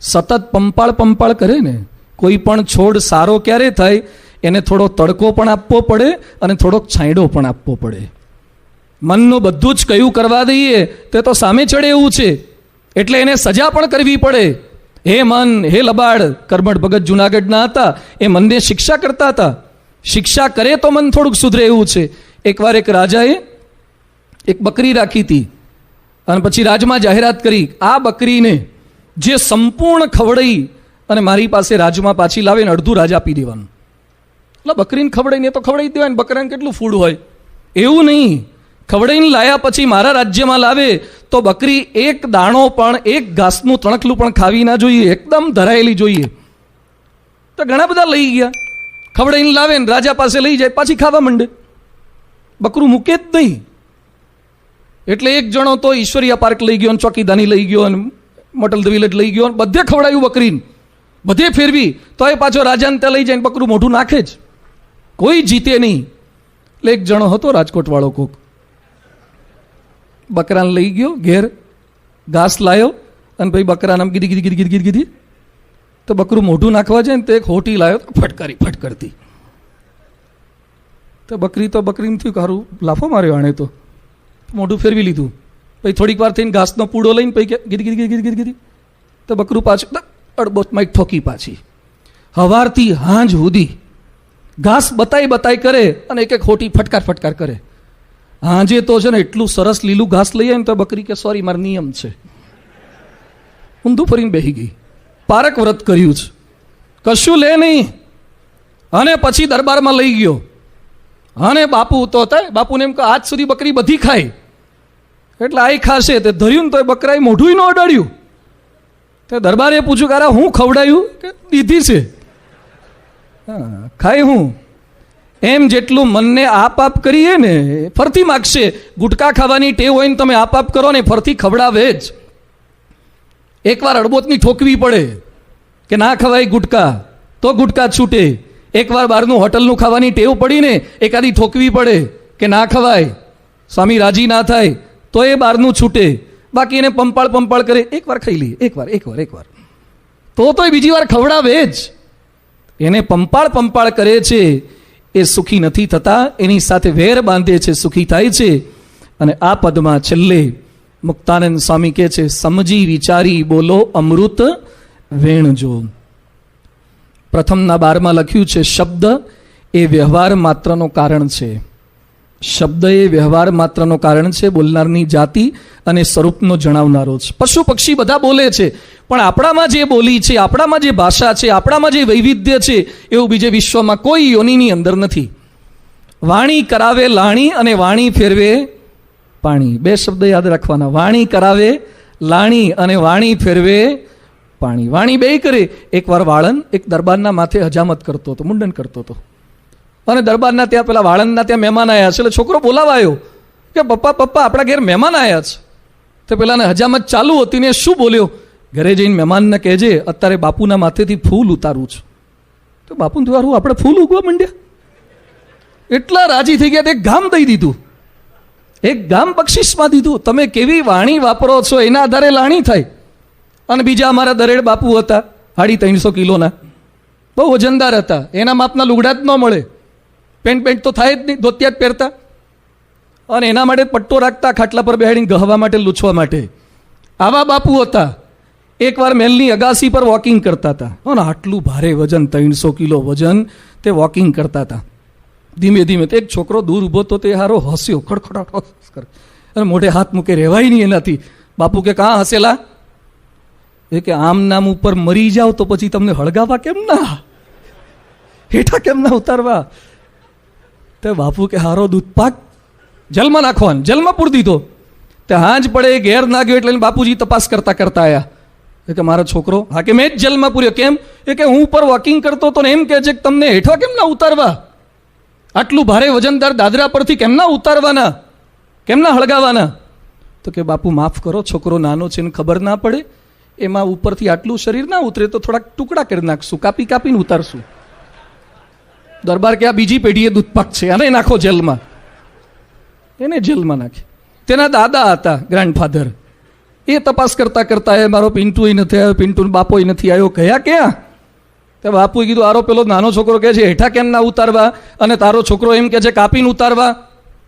સતત પંપાળ કરે ને, કોઈ પણ છોડ સારો ક્યારે થાય? એને થોડો તડકો પણ આપવો પડે અને થોડોક છાંયડો પણ આપવો પડે. મનનું બધું જ કયું કરવા દઈએ તે તો સામે ચડે એવું છે, એટલે એને સજા પણ કરવી પડે. હે મન, હે લબાડ. કરમઠ ભગત જુનાગઢના હતા, એ મનને શિક્ષા કરતા હતા. શિક્ષા કરે તો મન થોડુંક સુધરે એવું છે. એકવાર એક રાજાએ એક બકરી રાખી હતી અને પછી રાજમાં જાહેરાત કરી, આ બકરીને જે સંપૂર્ણ ખવડાઈ અને મારી પાસે રાજમાં પાછી લાવીને અડધું રાજ આપી દેવાનું. એટલે બકરીને ખવડાઈને તો ખવડાવી દેવાય, બકરાને કેટલું ફૂડ હોય. એવું નહીં, ખવડાઈને લાયા પછી મારા રાજ્યમાં લાવે તો બકરી એક દાણો પણ, એક ઘાસનું તણખલું પણ ખાવી ના જોઈએ, એકદમ ધરાયેલી જોઈએ. તો ઘણા બધા લઈ ગયા, ખવડાઈને લાવે ને રાજા પાસે લઈ જાય, પાછી ખાવા માંડે, બકરું મૂકે જ નહીં. એટલે એક જણો તો ઈશ્વરિયા પાર્ક લઈ ગયો, ચોકીદાની લઈ ગયો, અને મોટલ ધ વિલેજ લઈ ગયો, બધે ખવડાવ્યું બકરીને, બધે ફેરવી, તો એ પાછો રાજાને ત્યાં લઈ જાય બકરું મોઢું નાખે જ, કોઈ જીતે નહીં. એટલે એક જણો હતો રાજકોટ વાળો કોક, બકરાને લઈ ગયો ઘેર, ઘાસ લાવ્યો અને ભાઈ બકરાને આમ ગીધી ગીધી ગીધી ગીધી ગીધી, તો બકરું મોઢું નાખવા જાય ને તો એક હોટી લાવ્યો, ફટકરતી. તો બકરીને થયું કારું લાફો માર્યો આણે, તો મોઢું ફેરવી લીધું. પછી થોડીક વાર થઈને ઘાસનો પૂડો લઈને પછી ગીધી ગીધી ગીધી ગીધી, તો બકરું પાછું અડબોતમાં ઠોકી પાછી. હવારથી હાંજ સુધી ઘાસ બતાઈ કરે અને એક હોટી ફટકાર કરે. હાંજે તો છે ને એટલું સરસ લીલું ઘાસ લઈ આવે ને તો બકરી કે સોરી, મારો નિયમ છે, ઊંધું ફરીને બેસી ગઈ. પારક વ્રત કર્યું છે, કશું લે નહીં. અને પછી દરબારમાં લઈ ગયો, અને બાપુ તો હતા, બાપુને એમ કે આજ સુધી બકરી બધી ખાય એટલે આ ખાશે. તે ધર્યું ને તો એ બકરાએ મોઢું ન અડાડ્યું. તે દરબારે પૂછ્યું કે હું ખવડાયું? કે દીધી છે. હા, ખાય હું. એમ જેટલું મનને આપ કરીએ ને ફરતી માગશે. ગુટકા ખાવાની ટેવ હોય ને તમે આપ કરો ને ફરતી ખવડાવે જ. એકવાર અડબોતની ઠોકવી પડે કે ના ખવાય ગુટકા, તો ગુટકા છૂટે. એકવાર બહારનું હોટલનું ખાવાની ટેવ પડીને એકાદી ઠોકવી પડે કે ના ખવાય, સ્વામી રાજી ના થાય, તો એ બહારનું છૂટે. બાકી એને પંપાળ કરે, એકવાર ખાઈ લઈએ, એકવાર તો બીજી વાર ખવડાવે જ. એને પંપાળ કરે છે એ સુખી નથી થતા, એની સાથે વેર બાંધે છે, સુખી થાય છે. અને આ પદમાં છેલ્લે મુક્તાનંદ સ્વામી કહે છે, સમજી વિચારી બોલો અમૃત વેણજો. પ્રથમના 12માં લખ્યું છે, શબ્દ એ વ્યવહાર માત્રનો કારણ છે. શબ્દ એ વ્યવહાર માત્રનો કારણ છે, બોલનારની જાતિ અને સ્વરૂપનો જણાવનારો છે. પશુ પક્ષી બધા બોલે છે, પણ આપણામાં જે બોલી છે, આપણામાં જે ભાષા છે, આપણામાં જે વૈવિધ્ય છે, એવું બીજે વિશ્વમાં કોઈ યોનિની અંદર નથી. વાણી કરાવે લાણી અને વાણી ફેરવે પાણી. 2 શબ્દ યાદ રાખવાના, વાણી કરાવે લાણી અને વાણી ફેરવે પાણી. વાણી 2 કરે. એકવાર વાળન એક દરબારના માથે હજામત કરતો હતો, મુંડન કરતો હતો, અને દરબારના ત્યાં પેલા વાળંદના ત્યાં મહેમાન આવ્યા છે. એટલે છોકરો બોલાવાયો કે પપ્પા આપણા ઘેર મહેમાન આવ્યા છે. તો પેલાને હજામત ચાલુ હતી ને શું બોલ્યો, ઘરે જઈને મહેમાનને કહેજે અત્યારે બાપુના માથેથી ફૂલ ઉતારું છું. તો બાપુને દ્વારા આપણે ફૂલ ઉગવા માંડ્યા. એટલા રાજી થઈ ગયા, એક ગામ દઈ દીધું, એક ગામ બક્ષિસમાં દીધું. તમે કેવી વાણી વાપરો છો એના આધારે લાણી થાય. અને બીજા અમારા દરેડ બાપુ હતા, 350 કિલોના, બહુ વજનદાર હતા, એના માપના લુગડા જ ન મળે, પેન્ટ તો થાય જ નહીં, ધોતિયા જ પહેરતા, અને એના માટે પટ્ટો રાખતા ખાટલા પર બેહાડીને ગહવા માટે, લૂછવા માટે. આવા બાપુ હતા. એકવાર મહેલની અગાસી પર વોકિંગ કરતા હતા, અને આટલું ભારે વજન, 300 કિલો વજન, તે વોકિંગ કરતા હતા. ધીમે ધીમે એક છોકરો દૂર ઊભો તો તે હારો હસ્યો, ખડખડાટ કરે, અને મોઢે હાથ મૂકે, રહેવાય નહીં એનાથી. બાપુ કે કાં હસેલા? એ કે આમ નામ ઉપર મરી જાવ તો પછી તમને હળગાવા કેમ ના, હેઠા કેમ ના ઉતારવા? તે બાપુ કે હારો દૂધપાક જલમાં નાખવાનો, જલમાં પૂરી દીધો. તે હાંજ પડે ઘેર ના ગયો એટલે બાપુજી તપાસ કરતા કરતા આયા. એ કે મારો છોકરો? હા કે મેં જ જલમાં પૂર્યો. કેમ? એ કે હું ઉપર વોકિંગ કરતો હતો ને એમ કહે છે કે તમને હેઠા કેમ ના ઉતારવા? આટલું ભારે વજનદાર દાદરા પરથી કેમ ના ઉતારવાના, કેમ ના હળગાવાના? તો કે બાપુ માફ કરો, છોકરો નાનો છે ને ખબર ના પડે, એમાં ઉપરથી આટલું શરીર ના ઉતરે તો થોડાક ટુકડા કરી નાખશું, કાપી કાપીને ઉતારશું. દરબાર કે આ બીજી પેઢીએ દૂધપાક છે, આને નાખો જેલમાં. એને જેલમાં નાખી. તેના દાદા હતા, ગ્રાન્ડફાધર, એ તપાસ કરતા કરતા એ મારો પિન્ટુ નથી આવ્યો, પિન્ટુ બાપો નથી આવ્યો. કયા ક્યાં? તે બાપુએ કીધું આરો પેલો નાનો છોકરો કહે છે હેઠા કેમ ના ઉતારવા, અને તારો છોકરો એમ કહે છે કાપીને ઉતારવા.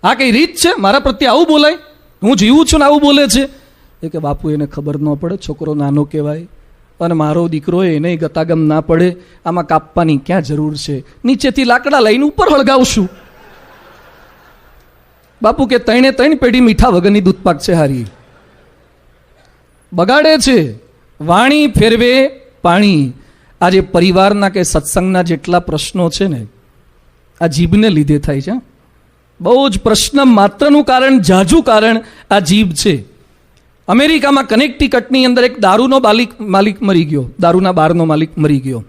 આ કઈ રીત છે? મારા પ્રત્યે આવું બોલાય? હું જીવું છું ને આવું બોલે છે? એ કે બાપુ એને ખબર ન પડે, છોકરો નાનો કહેવાય, અને મારો દીકરો એને ગતાગમ ના પડે, આમાં કાપવાની ક્યાં જરૂર છે, નીચેથી લાકડા લઈને ઉપર હળગાવશું. બાપુ કે 3 પેઢી મીઠા વગરની દૂધપાક છે હારી, બગાડે છે, વાણી ફેરવે પાણી. આજે પરિવારના કે સત્સંગના જેટલા પ્રશ્નો છે ને, આ જીભને લીધે થાય છે. બહુ જ પ્રશ્ન માત્રનું કારણ, જાજુ કારણ આ જીભ છે. અમેરિકામાં કનેક્ટિકટની અંદર એક દારૂનો માલિક મરી ગયો, દારૂના બારનો માલિક મરી ગયો.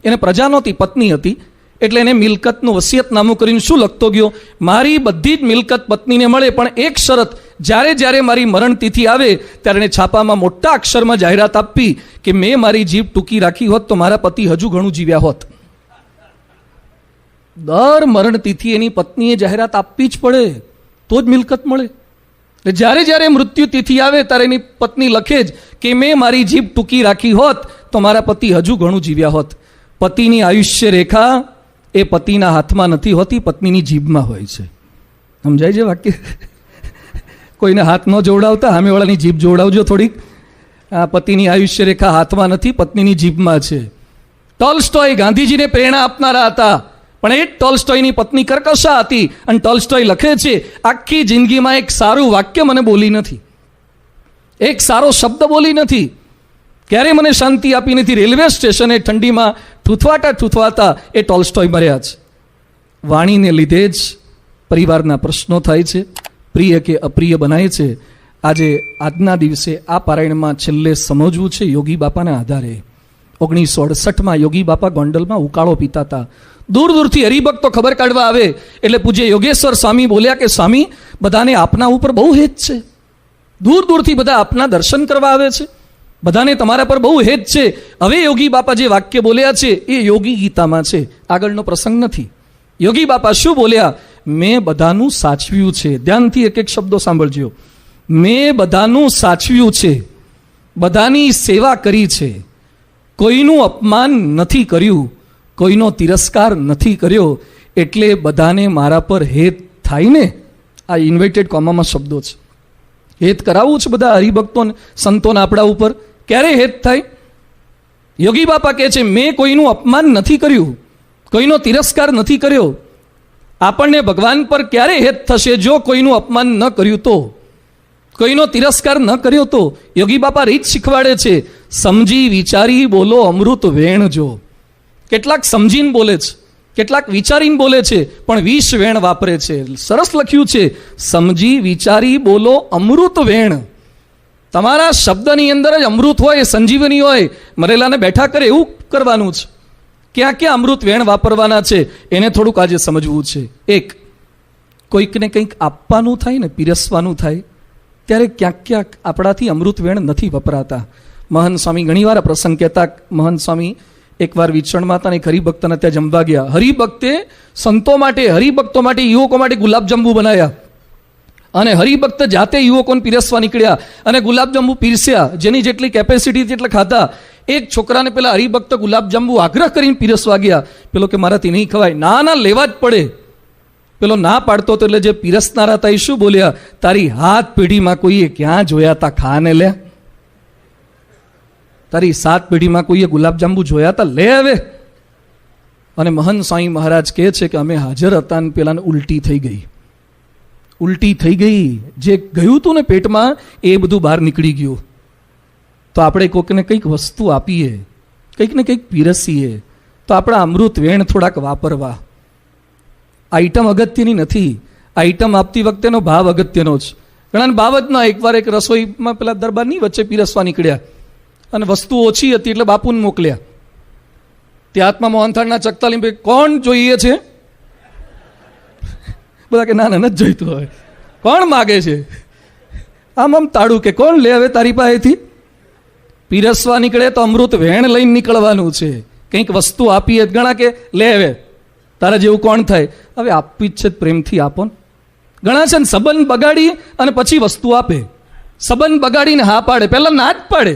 એને પ્રજા નહોતી, પત્ની હતી, એટલે એને મિલકતનું વસિયતનામું કરીને શું લખતો ગયો? મારી બધી જ મિલકત પત્નીને મળે, પણ એક શરત, જ્યારે જ્યારે મારી મરણ તિથિ આવે ત્યારે એને છાપામાં મોટા અક્ષરમાં જાહેરાત આપવી કે મેં મારી જીભ ટૂંકી રાખી હોત તો મારા પતિ હજુ ઘણું જીવ્યા હોત. દર મરણ તિથિ એની પત્નીએ જાહેરાત આપવી જ પડે, તો જ મિલકત મળે. જ્યારે જ્યારે મૃત્યુ તિથિ આવે ત્યારે એની પત્ની લખે જ કે મેં મારી જીભ ટૂંકી રાખી હોત તો મારા પતિ હજુ ઘણું જીવ્યા હોત. પતિની આયુષ્ય રેખા એ પતિના હાથમાં નથી હોતી, પત્નીની જીભમાં હોય છે. સમજાય છે વાક્ય? કોઈને હાથ ન જોડાવતા, સામેવાળાની જીભ જોડાવજો થોડીક. આ પતિની આયુષ્ય રેખા હાથમાં નથી, પત્નીની જીભમાં છે. ટોલ્સ્ટોય ગાંધીજીને પ્રેરણા આપનારા હતા, પણ એ ટોલ્સ્ટોયની પત્ની કર્કશા હતી. અને ટોલ્સ્ટોય લખે છે આખી જિંદગીમાં એક સારું વાક્ય મને બોલી નથી, એક સારો શબ્દ બોલી નથી, ક્યારે મને શાંતિ આપી નથી. રેલવે સ્ટેશને ઠંડીમાં ઠૂથવાતા એ ટોલ્સ્ટોય મર્યા છે. વાણીને લીધે જ પરિવારના પ્રશ્નો થાય છે, પ્રિય કે અપ્રિય બનાય છે. આજે આજના દિવસે આ પારાયણમાં છેલ્લે સમજવું છે યોગી બાપાના આધારે. 1968માં યોગી બાપા ગોંડલમાં ઉકાળો પીતા હતા. દૂર દૂરથી હરિભક્તો ખબર કાઢવા આવે એટલે પૂજ્ય યોગેશ્વર સ્વામી બોલ્યા કે સ્વામી, બધાને આપના ઉપર બહુ હેત છે, દૂર દૂરથી બધા આપના દર્શન કરવા આવે છે, બધાને તમારા પર બહુ હેત છે. હવે યોગી બાપા જે વાક્ય બોલ્યા છે એ યોગી ગીતામાં છે, આગળનો પ્રસંગ નથી. યોગી બાપા શું બોલ્યા? મેં બધાનું સાચવ્યું છે. ધ્યાનથી એક એક શબ્દો સાંભળજો. મેં બધાનું સાચવ્યું છે, બધાની સેવા કરી છે, કોઈનું અપમાન નથી કર્યું, કોઈનો તિરસ્કાર નથી કર્યો, એટલે બધાને મારા પર હેત થાય ને. આ ઇન્વર્ટેડ કોમામાં શબ્દો છે. હેત કરાવવું છે બધા હરિભક્તો સંતોના આપણા ઉપર. ક્યારે હેત થાય? યોગી બાપા કહે છે મેં કોઈનું અપમાન નથી કર્યું, કોઈનો તિરસ્કાર નથી કર્યો. આપણને ભગવાન પર ક્યારે હેત થશે? જો કોઈનું અપમાન ન કર્યું તો, કોઈનો તિરસ્કાર ન કર્યો તો. યોગી બાપા રીત શીખવાડે છે, સમજી વિચારી બોલો અમૃત વેણ જો. કેટલાક સમજીને બોલે છે, કેટલાક વિચારીને બોલે છે, પણ વિષ વેણ વાપરે છે. સરસ લખ્યું છે, સમજી વિચારી બોલો અમૃત વેણ. તમારા શબ્દની અંદર જ અમૃત હોય, સંજીવની હોય, મરેલાને બેઠા કરે એવું કરવાનું છે. ક્યાં ક્યાં અમૃત વેણ વાપરવાના છે એને થોડુંક આજે સમજવું છે. એક, કોઈકને કંઈક આપવાનું થાય ને, પીરસવાનું થાય, ત્યારે ક્યાંક ક્યાંક આપણાથી અમૃત વેણ નથી વપરાતા. મહંત સ્વામી ઘણીવાર પ્રસંગ કહેતા, મહંત સ્વામી એકવાર વિચરણમાં હતા ને એક હરિભક્તને ત્યાં જમવા ગયા. હરિભક્તે હરિભક્તો માટે યુવકો માટે ગુલાબજાંબુ બનાવ્યા અને હરિભક્ત જાતે યુવકોને પીરસવા નીકળ્યા અને ગુલાબજાંબુ પીરસ્યા. જેની જેટલી કેપેસિટી એટલા ખાધા. એક છોકરાને પેલા હરિભક્ત ગુલાબજાંબુ આગ્રહ કરીને પીરસવા ગયા. પેલો કે મારાથી નહીં ખવાય. ના લેવા જ પડે. પેલો ના પાડતો તો એટલે જે પીરસનારા હતા એ શું બોલ્યા, તારી હાથ પેઢીમાં કોઈએ ક્યાં જોયા તા, ખાને લે. તારી 7 પેઢીમાં કોઈએ ગુલાબજાંબુ જોયા તા, લે હવે. અને મહંત સ્વામી મહારાજ કહે છે કે અમે હાજર હતા ને પેલાને ઉલટી થઈ ગઈ. જે ગયું હતું ને પેટમાં એ બધું બહાર નીકળી ગયું. તો આપણે કોઈકને કંઈક વસ્તુ આપીએ, કંઈક ને કંઈક પીરસીએ તો આપણા અમૃત વેણ થોડાક વાપરવા. આઈટમ અગત્યની નથી, આઈટમ આપતી વખતેનો ભાવ અગત્યનો જ. ઘણા ભાવ જ ના. એકવાર એક રસોઈમાં પેલા દરબારની વચ્ચે પીરસવા નીકળ્યા અને વસ્તુ ઓછી હતી એટલે બાપુને મોકલ્યા. તે હાથમાં મોહનથાળના ચકતા લીંબે, કોણ જોઈએ છે? બધા કે ના નથી જોઈતું. હવે કોણ માગે છે? આમ તાળું કે કોણ લે હવે તારી પાસેથી? પીરસવા નીકળે તો અમૃત વેણ લઈને નીકળવાનું છે. કંઈક વસ્તુ આપીએ. ઘણા કે લે હવે તારા જેવું કોણ થાય? હવે આપવી જ છે, પ્રેમથી આપો ને. ઘણા છે ને સંબંધ બગાડી અને પછી વસ્તુ આપે. સંબંધ બગાડીને હા પાડે, પહેલા ના જ પાડે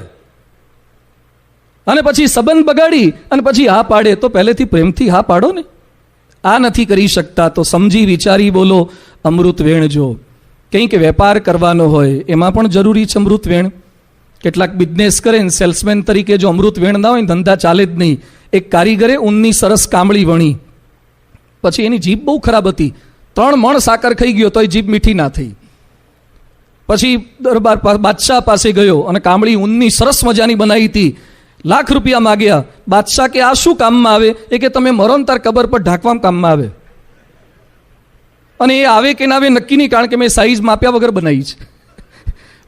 અને પછી સંબંધ બગાડી અને પછી હા પાડે. તો પહેલેથી પ્રેમથી હા પાડો ને. આ નથી કરી શકતા તો સમજી વિચારી બોલો, અમૃત વેણ જો. કંઈક વેપાર કરવાનો હોય એમાં પણ જરૂરી છે અમૃત વેણ. કેટલાક બિઝનેસ કરે ને સેલ્સમેન તરીકે જો અમૃત વેણ ના હોય ધંધા ચાલે જ નહીં. એક કારીગરે ઊનની સરસ કામળી વણી, પછી એની જીભ બહુ ખરાબ હતી. 3 મણ સાકર ખાઈ ગયો તોય જીભ મીઠી ના થઈ. પછી દરબાર બાદશાહ પાસે ગયો અને કામળી ઊનની સરસ મજાની બનાવી હતી. લાખ રૂપિયા માગ્યા. બાદશાહ કે આ શું કામમાં આવે? એ કે તમે મરો ને તાર કબર પર ઢાંકવામાં કામમાં આવે. અને એ આવે કે ના આવે નક્કી નહીં, કારણ કે મેં સાઈઝ માપ્યા વગર બનાવી છે.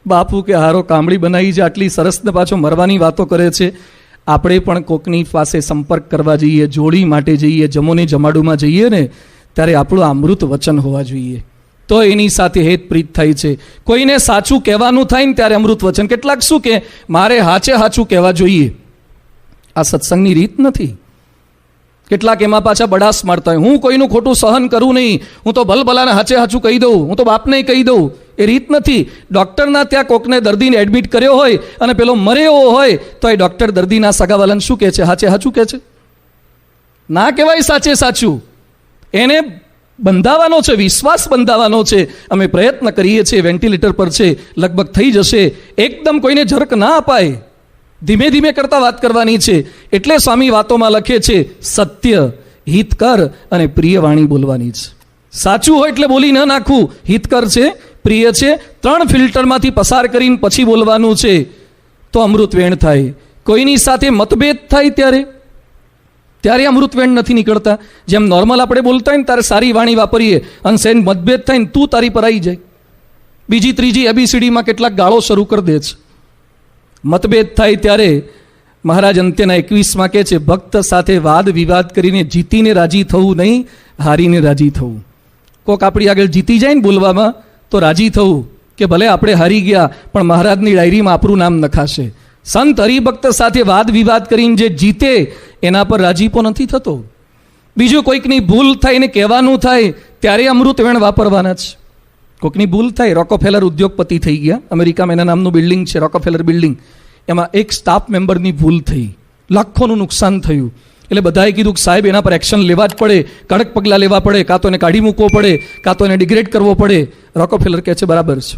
બાપુ કે હારો કામળી બનાવી છે, આટલી સરસ ને પાછો મરવાની વાતો કરે છે. આપણે પણ કોકની પાસે સંપર્ક કરવા જઈએ, જોડી માટે જઈએ, જમોને જમાડુમાં જઈએ ને ત્યારે આપણું અમૃત વચન હોવા જોઈએ. તો એની સાથે હેત પ્રીત થાય છે. કોઈને સાચું કહેવાનું થાય ને ત્યારે અમૃત વચન. કેટલાક શું કે મારે હાચે હાચું કહેવા જોઈએ. આ સત્સંગની રીત નથી. કેટલાક એમાં પાછા બડાસ મારતા હોય, હું કોઈનું ખોટું સહન કરું નહીં, હું તો ભલભલાને હાચે હાચું કહી દઉં, હું તો બાપને કહી દઉં. એ રીત નથી. ડૉક્ટરના ત્યાં કોકને દર્દીને એડમિટ કર્યો હોય અને પેલો મરે એવો હોય તો એ ડૉક્ટર દર્દીના સગાવાલાને શું કહે છે? હાચે હાચું કહે છે? ના કહેવાય સાચે સાચું. એને બંધાવાનો છે, વિશ્વાસ બંધાવાનો છે. અમે પ્રયત્ન કરીએ છીએ, વેન્ટિલેટર પર છે, લગભગ થઈ જશે. એકદમ કોઈને ઝરક ના અપાય, ધીમે ધીમે કરતા વાત કરવાની છે. એટલે સ્વામી વાતોમાં લખે છે સત્ય, હિતકર અને પ્રિય વાણી બોલવાની છે. સાચું હોય એટલે બોલી ન નાખવું. હિતકર છે, પ્રિય છે, 3 ફિલ્ટરમાંથી પસાર કરીને પછી બોલવાનું છે. તો અમૃત વેણ થાય. કોઈની સાથે મતભેદ થાય ત્યારે અમૃતવેણ નથી નીકળતા. જેમ નોર્મલ આપણે બોલતા હોય ને ત્યારે સારી વાણી વાપરીએ અને સેન મતભેદ થાય ને તું તારી પર આવી જાય. બીજી ત્રીજી ABCDમાં કેટલાક ગાળો શરૂ કરી દે છે. મતભેદ થાય ત્યારે મહારાજ અંત્યના 21માં કહે છે, ભક્ત સાથે વાદ વિવાદ કરીને જીતીને રાજી થવું નહીં, હારીને રાજી થવું. કોક આપણી આગળ જીતી જાય ને બોલવામાં તો રાજી થવું કે ભલે આપણે હારી ગયા પણ મહારાજની ડાયરીમાં આપણું નામ નખાશે. સંત હરિભક્ત સાથે વાદ વિવાદ કરીને જે જીતે એના પર રાજીપો નથી થતો. બીજું કોઈકની ભૂલ થાય ને કહેવાનું થાય ત્યારે અમૃત વેણ વાપરવાના છે. કોઈકની ભૂલ થાય, રોકોફેલર ઉદ્યોગપતિ થઈ ગયા, અમેરિકામાં એના નામનું બિલ્ડિંગ છે રોકોફેલર બિલ્ડિંગ. એમાં એક સ્ટાફ મેમ્બરની ભૂલ થઈ, લાખોનું નુકસાન થયું. એટલે બધાએ કીધું કે સાહેબ એના પર એક્શન લેવા જ પડે, કડક પગલાં લેવા પડે, કાં તો એને કાઢી મૂકવો પડે, કાં તો એને ડિગ્રેડ કરવો પડે. રોકોફેલર કહે છે બરાબર છે.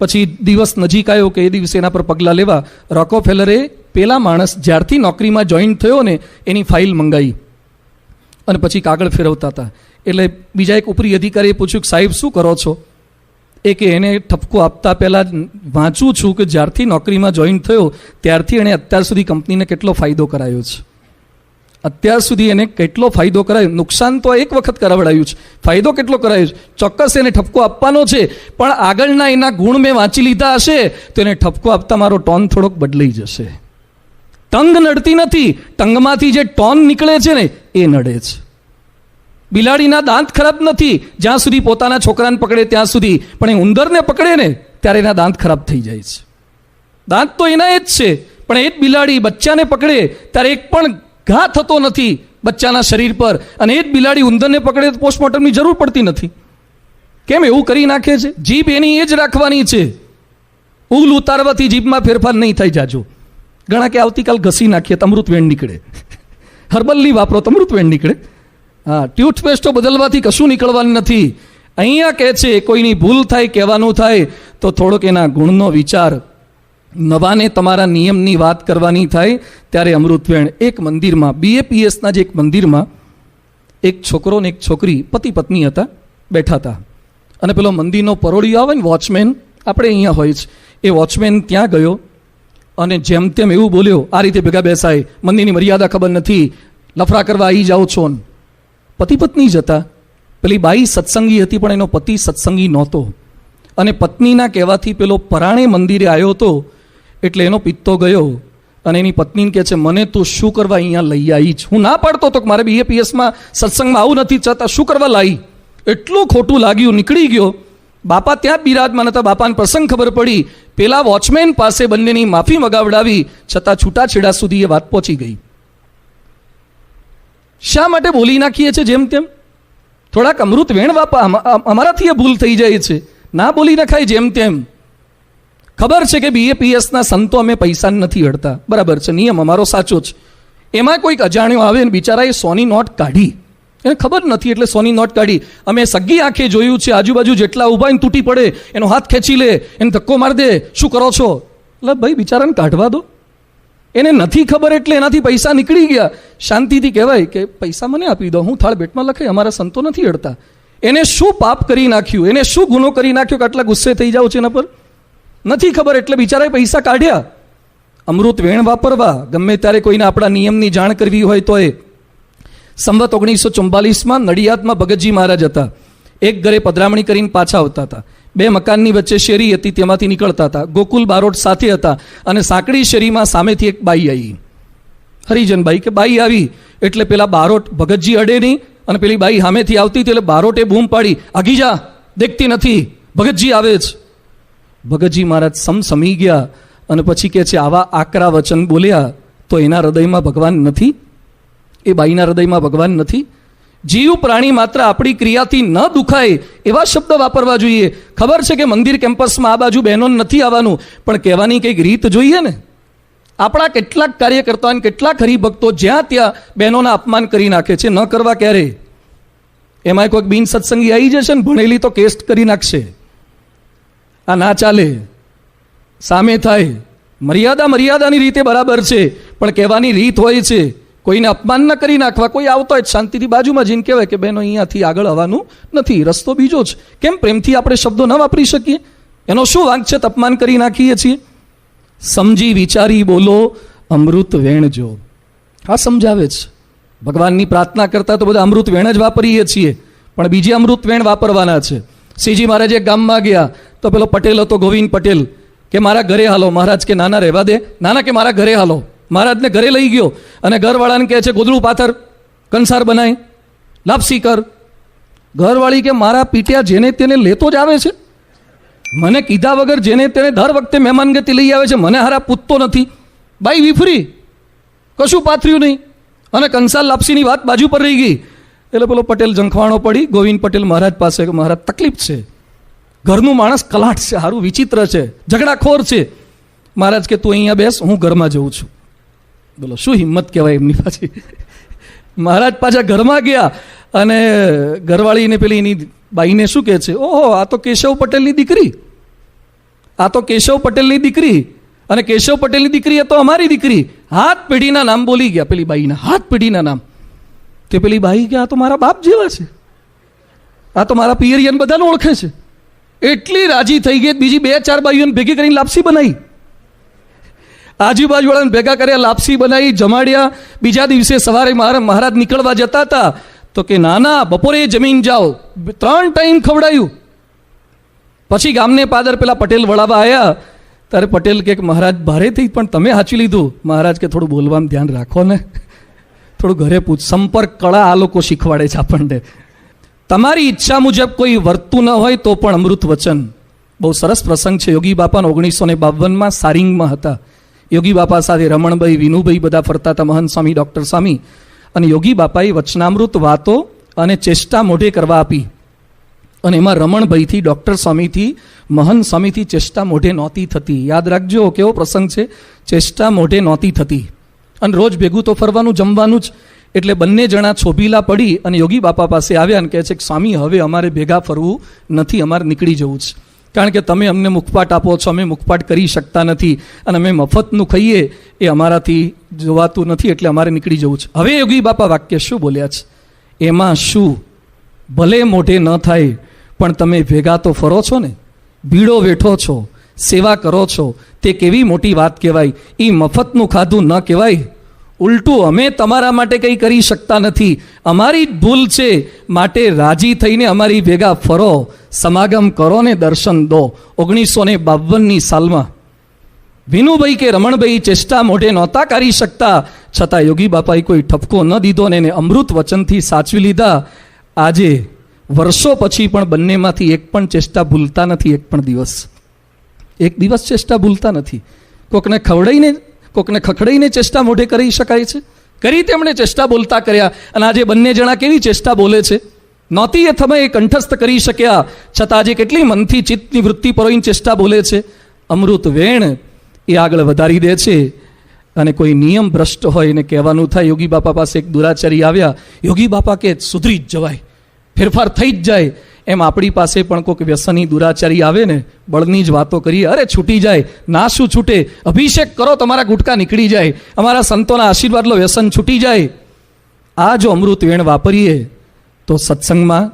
પછી દિવસ નજીક આવ્યો કે એ દિવસે એના પર પગલાં લેવા રોકોફેલરે પેલા માણસ જ્યારથી નોકરીમાં જોઈન થયો ને એની ફાઇલ મંગાવી અને પછી કાગળ ફેરવતા હતા. એટલે બીજા એક ઉપરી અધિકારીએ પૂછ્યું કે સાહેબ શું કરો છો? એ કે એને ઠપકો આપતા પહેલાં વાંચું છું કે જ્યારથી નોકરીમાં જોઈન થયો ત્યારથી એણે અત્યાર સુધી કંપનીને કેટલો ફાયદો કરાયો છે. અત્યાર સુધી એને કેટલો ફાયદો કરાયો. નુકસાન તો એક વખત કરાવડાયું છે, ફાયદો કેટલો કરાયો છે. ચોક્કસ એને ઠપકો આપવાનો છે, પણ આગળના એના ગુણ મેં વાંચી લીધા હશે તો એને ઠપકો આપતા મારો ટોન થોડોક બદલાઈ જશે. ટંગ નડતી નથી, ટંગમાંથી જે ટોન નીકળે છે ને એ નડે છે. બિલાડીના દાંત ખરાબ નથી જ્યાં સુધી પોતાના છોકરાને પકડે ત્યાં સુધી, પણ એ ઉંદરને પકડે ને ત્યારે એના દાંત ખરાબ થઈ જાય છે. દાંત તો એના જ છે, પણ એ જ બિલાડી બચ્ચાને પકડે ત્યારે એક પણ ઘા થતો નથી બચ્ચાના શરીર પર, અને એ જ બિલાડી ઉંદરને પકડે તો પોસ્ટમોર્ટમની જરૂર પડતી નથી. કેમ એવું કરી નાખે છે? જીભ એની એ જ રાખવાની છે. ઉગલ ઉતારવાથી જીભમાં ફેરફાર નહીં થાય જાજો. ઘણા કે આવતીકાલ ઘસી નાખીએ તો અમૃતવેણ નીકળે, હર્બલની વાપરો તો અમૃતવેણ નીકળે. હા, ટૂથપેસ્ટો બદલવાથી કશું નીકળવાનું નથી. અહીંયા કહે છે કોઈની ભૂલ થાય, કહેવાનું થાય તો થોડોક એના ગુણનો વિચાર, નવાને તમારા નિયમની વાત કરવાની થાય ત્યારે અમૃતવેણ. એક મંદિરમાં, BAPSના જ એક મંદિરમાં એક છોકરો ને એક છોકરી પતિ પત્ની હતા, બેઠા હતા. અને પેલો મંદિરનો પરોળિયો આવે ને, વોચમેન આપણે અહીંયા હોય છે, એ વોચમેન ત્યાં ગયો અને જેમ તેમ એવું બોલ્યો, આ રીતે ભેગા બેસાય, મંદિરની મર્યાદા ખબર નથી, લફરા કરવા આવી જાઓ છો. પતિ પત્ની જ હતા. પેલી બાઈ સત્સંગી હતી પણ એનો પતિ સત્સંગી નહોતો, અને પત્નીના કહેવાથી પેલો પરાણે મંદિરે આવ્યો હતો. એટલે એનો પિત્તો ગયો અને એની પત્નીને કહે છે, મને તું શું કરવા અહીંયા લઈ આવી છે? હું ના પાડતો તો કે મારે BAPSમાં સત્સંગમાં આવું નથી, છતાં શું કરવા લાવી? એટલું ખોટું લાગ્યું, નીકળી ગયો. બાપા ત્યાં બિરાજમાન હતા. બાપાને પ્રસંગ ખબર પડી, પેલા વોચમેન પાસે બંનેની માફી મગાવડાવી, છતાં છૂટાછેડા સુધી એ વાત પહોંચી ગઈ. શા માટે બોલી નાખીએ છીએ જેમ તેમ? થોડાક અમૃત વેણ વાપા, અમારાથી એ ભૂલ થઈ જાય છે. ના બોલી નખાય જેમ તેમ. ખબર છે કે BAPSના સંતો અમે પૈસા નથી અડતા, બરાબર છે, નિયમ અમારો સાચો છે. એમાં કોઈક અજાણ્યો આવે ને બિચારાએ 100ની નોટ કાઢી, એને ખબર નથી એટલે 100ની નોટ કાઢી. અમે સગી આંખે જોયું છે, આજુબાજુ જેટલા ઊભા એને તૂટી પડે, એનો હાથ ખેંચી લે, એને ધક્કો મારી દે, શું કરો છો? એટલે ભાઈ બિચારાને કાઢવા દો, એને નથી ખબર એટલે એનાથી પૈસા નીકળી ગયા. શાંતિથી કહેવાય કે પૈસા મને આપી દો, હું થાળ બેટમાં લખે, અમારા સંતો નથી અડતા. એને શું પાપ કરી નાખ્યું, એને શું ગુનો કરી નાખ્યો કે આટલા ગુસ્સે થઈ જાવ છે એના પર? નથી ખબર એટલે બિચારાએ પૈસા કાઢ્યા. અમૃત વેણ વાપરવા ગમે ત્યારે કોઈને આપણા નિયમની જાણ કરવી હોય તો એ સંવત 1944માં નડિયાદમાં ભગતજી મહારાજ હતા. એક ઘરે પધરામણી કરીને પાછા આવતા હતા. 2 મકાનની વચ્ચે શેરી હતી, તેમાંથી નીકળતા હતા. ગોકુલ બારોટ સાથે હતા અને સાંકડી શેરીમાં સામેથી એક બાઈ આવી, હરિજન બાઈ કે બાઈ આવી એટલે પેલા બારોટ ભગતજી અડે નહીં, અને પેલી બાઈ સામેથી આવતી હતી એટલે બારોટે બૂમ પાડી, આગી જા, દેખતી નથી, ભગતજી આવે છે. ભગતજી મહારાજ સમસમી ગયા અને પછી કહે છે, આવા આકરા વચન બોલ્યા તો એના હૃદયમાં ભગવાન નથી? એ બાઈના હૃદયમાં ભગવાન નથી? જીવ પ્રાણી માત્ર આપણી ક્રિયાથી ન દુખાય એવા શબ્દ વાપરવા જોઈએ. ખબર છે કે મંદિર કેમ્પસમાં આ બાજુ બહેનો નથી આવવાનું, પણ કહેવાની કંઈક રીત જોઈએ ને. આપણા કેટલાક કાર્યકર્તાઓ અને કેટલાક હરિભક્તો જ્યાં ત્યાં બહેનોના અપમાન કરી નાખે છે. ન કરવા ક્યારે? એમાં કોઈક બિન સત્સંગી આવી જશે ને, ભણેલી તો કેસ્ટ કરી નાખશે. આ ના ચાલે, સામે થાય. મર્યાદાની રીતે બરાબર છે, પણ કહેવાની રીત હોય છે. કોઈને અપમાન ન કરી નાખવા. કોઈ આવતો હોય શાંતિથી બાજુમાં જઈને કહેવાય કે બહેનો અહીંયાથી આગળ આવવાનું નથી, રસ્તો બીજો જ. કેમ પ્રેમથી આપણે શબ્દો ન વાપરી શકીએ? એનો શું વાંક છે? અપમાન કરી નાખીએ છીએ. સમજી વિચારી બોલો, અમૃત વેણજો. આ સમજાવે છે. ભગવાનની પ્રાર્થના કરતા તો બધા અમૃત વેણ જ વાપરીએ છીએ, પણ બીજી અમૃત વેણ વાપરવાના છે. શ્રીજી મહારાજ એક ગામમાં ગયા તો પેલો પટેલ હતો, ગોવિંદ પટેલ, કે મારા ઘરે હાલો. મહારાજ કે નાના રહેવા દે. નાના કે મારા ઘરે હાલો. મહારાજને ઘરે લઈ ગયો અને ઘરવાળાને કહે છે, ગોદડું પાથર, કંસાર બનાય, લાપસી કર. ઘરવાળી કે મારા પીટ્યા જેને તેને લેતો જ આવે છે, મને કીધા વગર જેને તેને દર વખતે મહેમાનગતિ લઈ આવે છે, મને હારા પૂછતો નથી. બાઈ વિફરી, કશું પાથર્યું નહીં, અને કંસાર લાપસીની વાત બાજુ પર રહી ગઈ. એટલે પેલો પટેલ ઝંખવાણો પડી ગોવિંદ પટેલ મહારાજ પાસે કે મહારાજ તકલીફ છે, ઘરનું માણસ કલાટ છે, સારું વિચિત્ર છે, ઝઘડાખોર છે. મહારાજ કે તું અહીંયા બેસ, હું ઘરમાં જઉં છું. બોલો શું હિંમત કહેવાય એમની પાછી. મહારાજ પાછા ઘરમાં ગયા અને ઘરવાળીને પેલી એની બાઈને શું કહે છે, ઓહો આ તો કેશવ પટેલની દીકરી, આ તો કેશવ પટેલની દીકરી, અને કેશવ પટેલની દીકરી એ તો અમારી દીકરી. હાથ પેઢીના નામ બોલી ગયા પેલી બાઈના, હાથ પેઢીના નામ. તે પેલી બાઈ કે આ તો મારા બાપ જેવા છે, આ તો મારા પિયરિયન બધાને ઓળખે છે. એટલી રાજી થઈ ગઈ, બીજી 2-4 બાઈઓને ભેગી કરીને લાપસી બનાવી, આજુબાજુવાળાને ભેગા કર્યા, લાપસી બનાવી, જમાડ્યા. બીજા દિવસે સવારે મહારાજ નીકળવા જતા હતા તો કે નાના બપોરે જમીન જાઓ. 3 ટાઈમ ખવડાયું. પછી ગામને પાદર પેલા પટેલ વળાવા આવ્યા ત્યારે પટેલ કે મહારાજ ભારે થઈ, પણ તમે સાચી લીધું. મહારાજ કે થોડું બોલવામાં ધ્યાન રાખો ને, થોડું ઘરે પૂછ. સંપર્ક કળા આ લોકો શીખવાડે છે આપણને. તમારી ઈચ્છા મુજબ કોઈ વર્તું ન હોય તો પણ અમૃત વચન. બહુ સરસ પ્રસંગ છે. યોગી બાપા 1952માં સારિંગમાં હતા. યોગી બાપા સાથે રમણભાઈ, વિનુભાઈ બધા ફરતા હતા, મહંત સ્વામી, ડૉક્ટર સ્વામી. અને યોગી બાપાએ વચનામૃત વાતો અને ચેષ્ટા મોઢે કરવા આપી. અને એમાં રમણભાઈથી, ડૉક્ટર સ્વામીથી, મહંત સ્વામીથી ચેષ્ટા મોઢે નહોતી થતી. યાદ રાખજો કેવો પ્રસંગ છે, ચેષ્ટા મોઢે નહોતી થતી. અને રોજ ભેગું તો ફરવાનું, જમવાનું જ. એટલે બંને જણા છોભીલા પડી અને યોગી બાપા પાસે આવ્યા અને કહે છે કે સ્વામી, હવે અમારે ભેગા ફરવું નથી, અમારે નીકળી જવું છે. કારણ કે તમે અમને મુખપાટ આપો છો, અમે મુખપાટ કરી શકતા નથી, અને અમે મફતનું ખાઈએ એ અમારાથી જોવાતું નથી, એટલે અમારે નીકળી જવું છે. હવે યોગી બાપા વાક્ય શું બોલ્યા છે? એમાં શું, ભલે મોઢે ન થાય પણ તમે ભેગા તો ફરો છો ને, બીડો વેઠો છો, સેવા કરો છો, તે કેવી મોટી વાત કહેવાય. એ મફતનું ખાધું ન કહેવાય. ઉલટું અમે તમારા માટે કંઈ કરી શકતા નથી, અમારી જ ભૂલ છે, માટે રાજી થઈને અમારી ભેગા ફરો, સમાગમ કરો ને દર્શન દો. 1952ની સાલમાં વિનુભાઈ કે રમણભાઈ ચેષ્ટા મોઢે નહોતા કરી શકતા, છતાં યોગી બાપાએ કોઈ ઠપકો ન દીધો ને એને અમૃત વચનથી સાચવી લીધા. આજે વર્ષો પછી પણ બંનેમાંથી એક પણ ચેષ્ટા ભૂલતા નથી. એક દિવસ ચેષ્ટા ભૂલતા નથી. કોકને ખખડાઈને ચેષ્ટા મોઢે કરી શકાય છે? કરી તેમણે ચેષ્ટા બોલતા કર્યા. અને આજે બંને જણા કેવી ચેષ્ટા બોલે છે? નહોતી એ સમયે કંઠસ્થ કરી શક્યા, છતાં આજે કેટલી મનથી ચિત્તની વૃત્તિ પરોઈને ચેષ્ટા બોલે છે. અમૃત વેણ એ આગળ વધારી દે છે. અને કોઈ નિયમ ભ્રષ્ટ હોય એને કહેવાનું થાય. યોગી બાપા પાસે એક દુરાચારી આવ્યા. યોગી બાપા કે સુધરી જ જવાય, ફેરફાર થઈ જ જાય. એમ આપણી પાસે પણ કોઈક વ્યસની દુરાચારી આવે ને, બળની જ વાતો કરીએ, અરે છૂટી જાય. ના શું છૂટે? અભિષેક કરો, તમારા ગુટકા નીકળી જાય, અમારા સંતોના આશીર્વાદ લો, વ્યસન છૂટી જાય. આ જો અમૃત વેણ વાપરીએ તો સત્સંગમાં,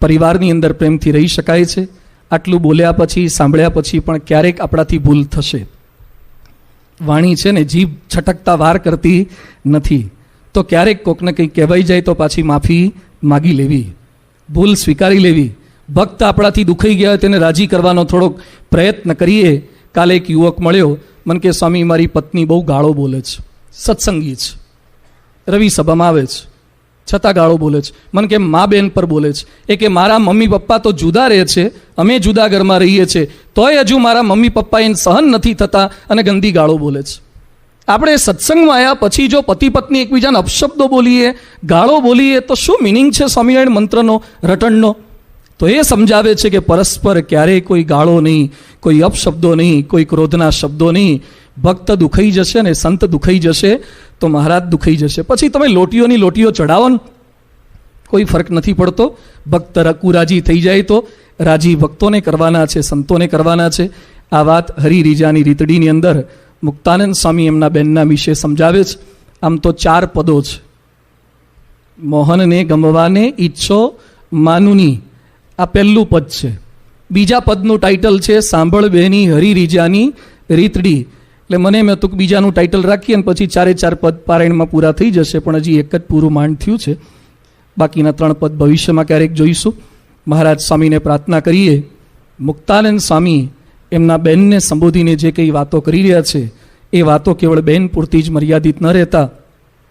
પરિવારની અંદર પ્રેમથી રહી શકાય છે. આટલું બોલ્યા પછી, સાંભળ્યા પછી પણ ક્યારેક આપણાથી ભૂલ થશે. વાણી છે ને, જીભ છટકતા વાર કરતી નથી. તો ક્યારેક કોકને કંઈ કહેવાઈ જાય તો પાછી માફી માગી લેવી, ભૂલ સ્વીકારી લેવી. ભક્ત આપણાથી દુખાઈ ગયા હોય તેને રાજી કરવાનો થોડોક પ્રયત્ન કરીએ. કાલે એક યુવક મળ્યો, મને કે સ્વામી, મારી પત્ની બહુ ગાળો બોલે છે, સત્સંગી છે, રવિ સભામાં આવે છે, છતાં ગાળો બોલે છે. મને કે મા બેન પર બોલે છે. એ કે મારા મમ્મી પપ્પા તો જુદા રહે છે, અમે જુદા ઘરમાં રહીએ છીએ, તોય હજુ મારા મમ્મી પપ્પા એને સહન નથી થતા અને ગંદી ગાળો બોલે છે. આપણે સત્સંગમાં આવ્યા પછી જો પતિ પત્ની એકબીજાને અપશબ્દો બોલીએ, ગાળો બોલીએ, તો શું મિનિંગ છે સ્વામિનારાયણ મંત્રનો, રટણનો? તો એ સમજાવે છે કે પરસ્પર ક્યારેય કોઈ ગાળો નહીં, કોઈ અપશબ્દો નહીં, કોઈ ક્રોધના શબ્દો નહીં. ભક્ત દુખાઈ જશે ને સંત દુખાઈ જશે તો મહારાજ દુખાઈ જશે. પછી તમે લોટીઓની લોટીઓ ચડાવો ને, કોઈ ફરક નથી પડતો. ભક્ત કુરાજી થઈ જાય તો રાજી ભક્તોને કરવાના છે, સંતોને કરવાના છે. આ વાત હરિરીજાની રીતડીની અંદર મુક્તાનંદ સ્વામી એમના બેનના વિશે સમજાવે છે. આમ તો 4 પદો છે. મોહનને ગમવાને ઈચ્છો માનુની, આ પહેલું પદ છે. બીજા પદનું ટાઇટલ છે સાંભળ બેની હરિરીજાની રીતડી. એટલે મેં તો બીજાનું ટાઇટલ રાખીએ અને પછી 4 પદ પારાયણમાં પૂરા થઈ જશે, પણ હજી એક જ પૂરું માંડ થયું છે. બાકીના 3 પદ ભવિષ્યમાં ક્યારેક જોઈશું. મહારાજ સ્વામીને પ્રાર્થના કરીએ, મુક્તાનંદ સ્વામી એમના બેનને સંબોધીને જે કંઈ વાતો કરી રહ્યા છે એ વાતો કેવળ બેન પૂરતી જ મર્યાદિત ન રહેતા,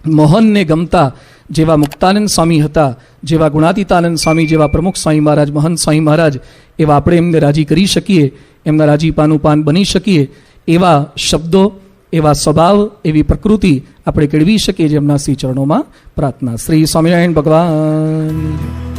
મોહનને ગમતા જેવા મુક્તાનંદ સ્વામી હતા, જેવા ગુણાતીતાનંદ સ્વામી, જેવા પ્રમુખ સ્વામી મહારાજ, મહંત સ્વામી મહારાજ, એવા આપણે એમને રાજી કરી શકીએ, એમના રાજીપાનું પાન બની શકીએ, એવા શબ્દો, એવા સ્વભાવ, એવી પ્રકૃતિ આપણે કેળવી શકીએ. જેમના શ્રી ચરણોમાં પ્રાર્થના. શ્રી સ્વામિનારાયણ ભગવાન.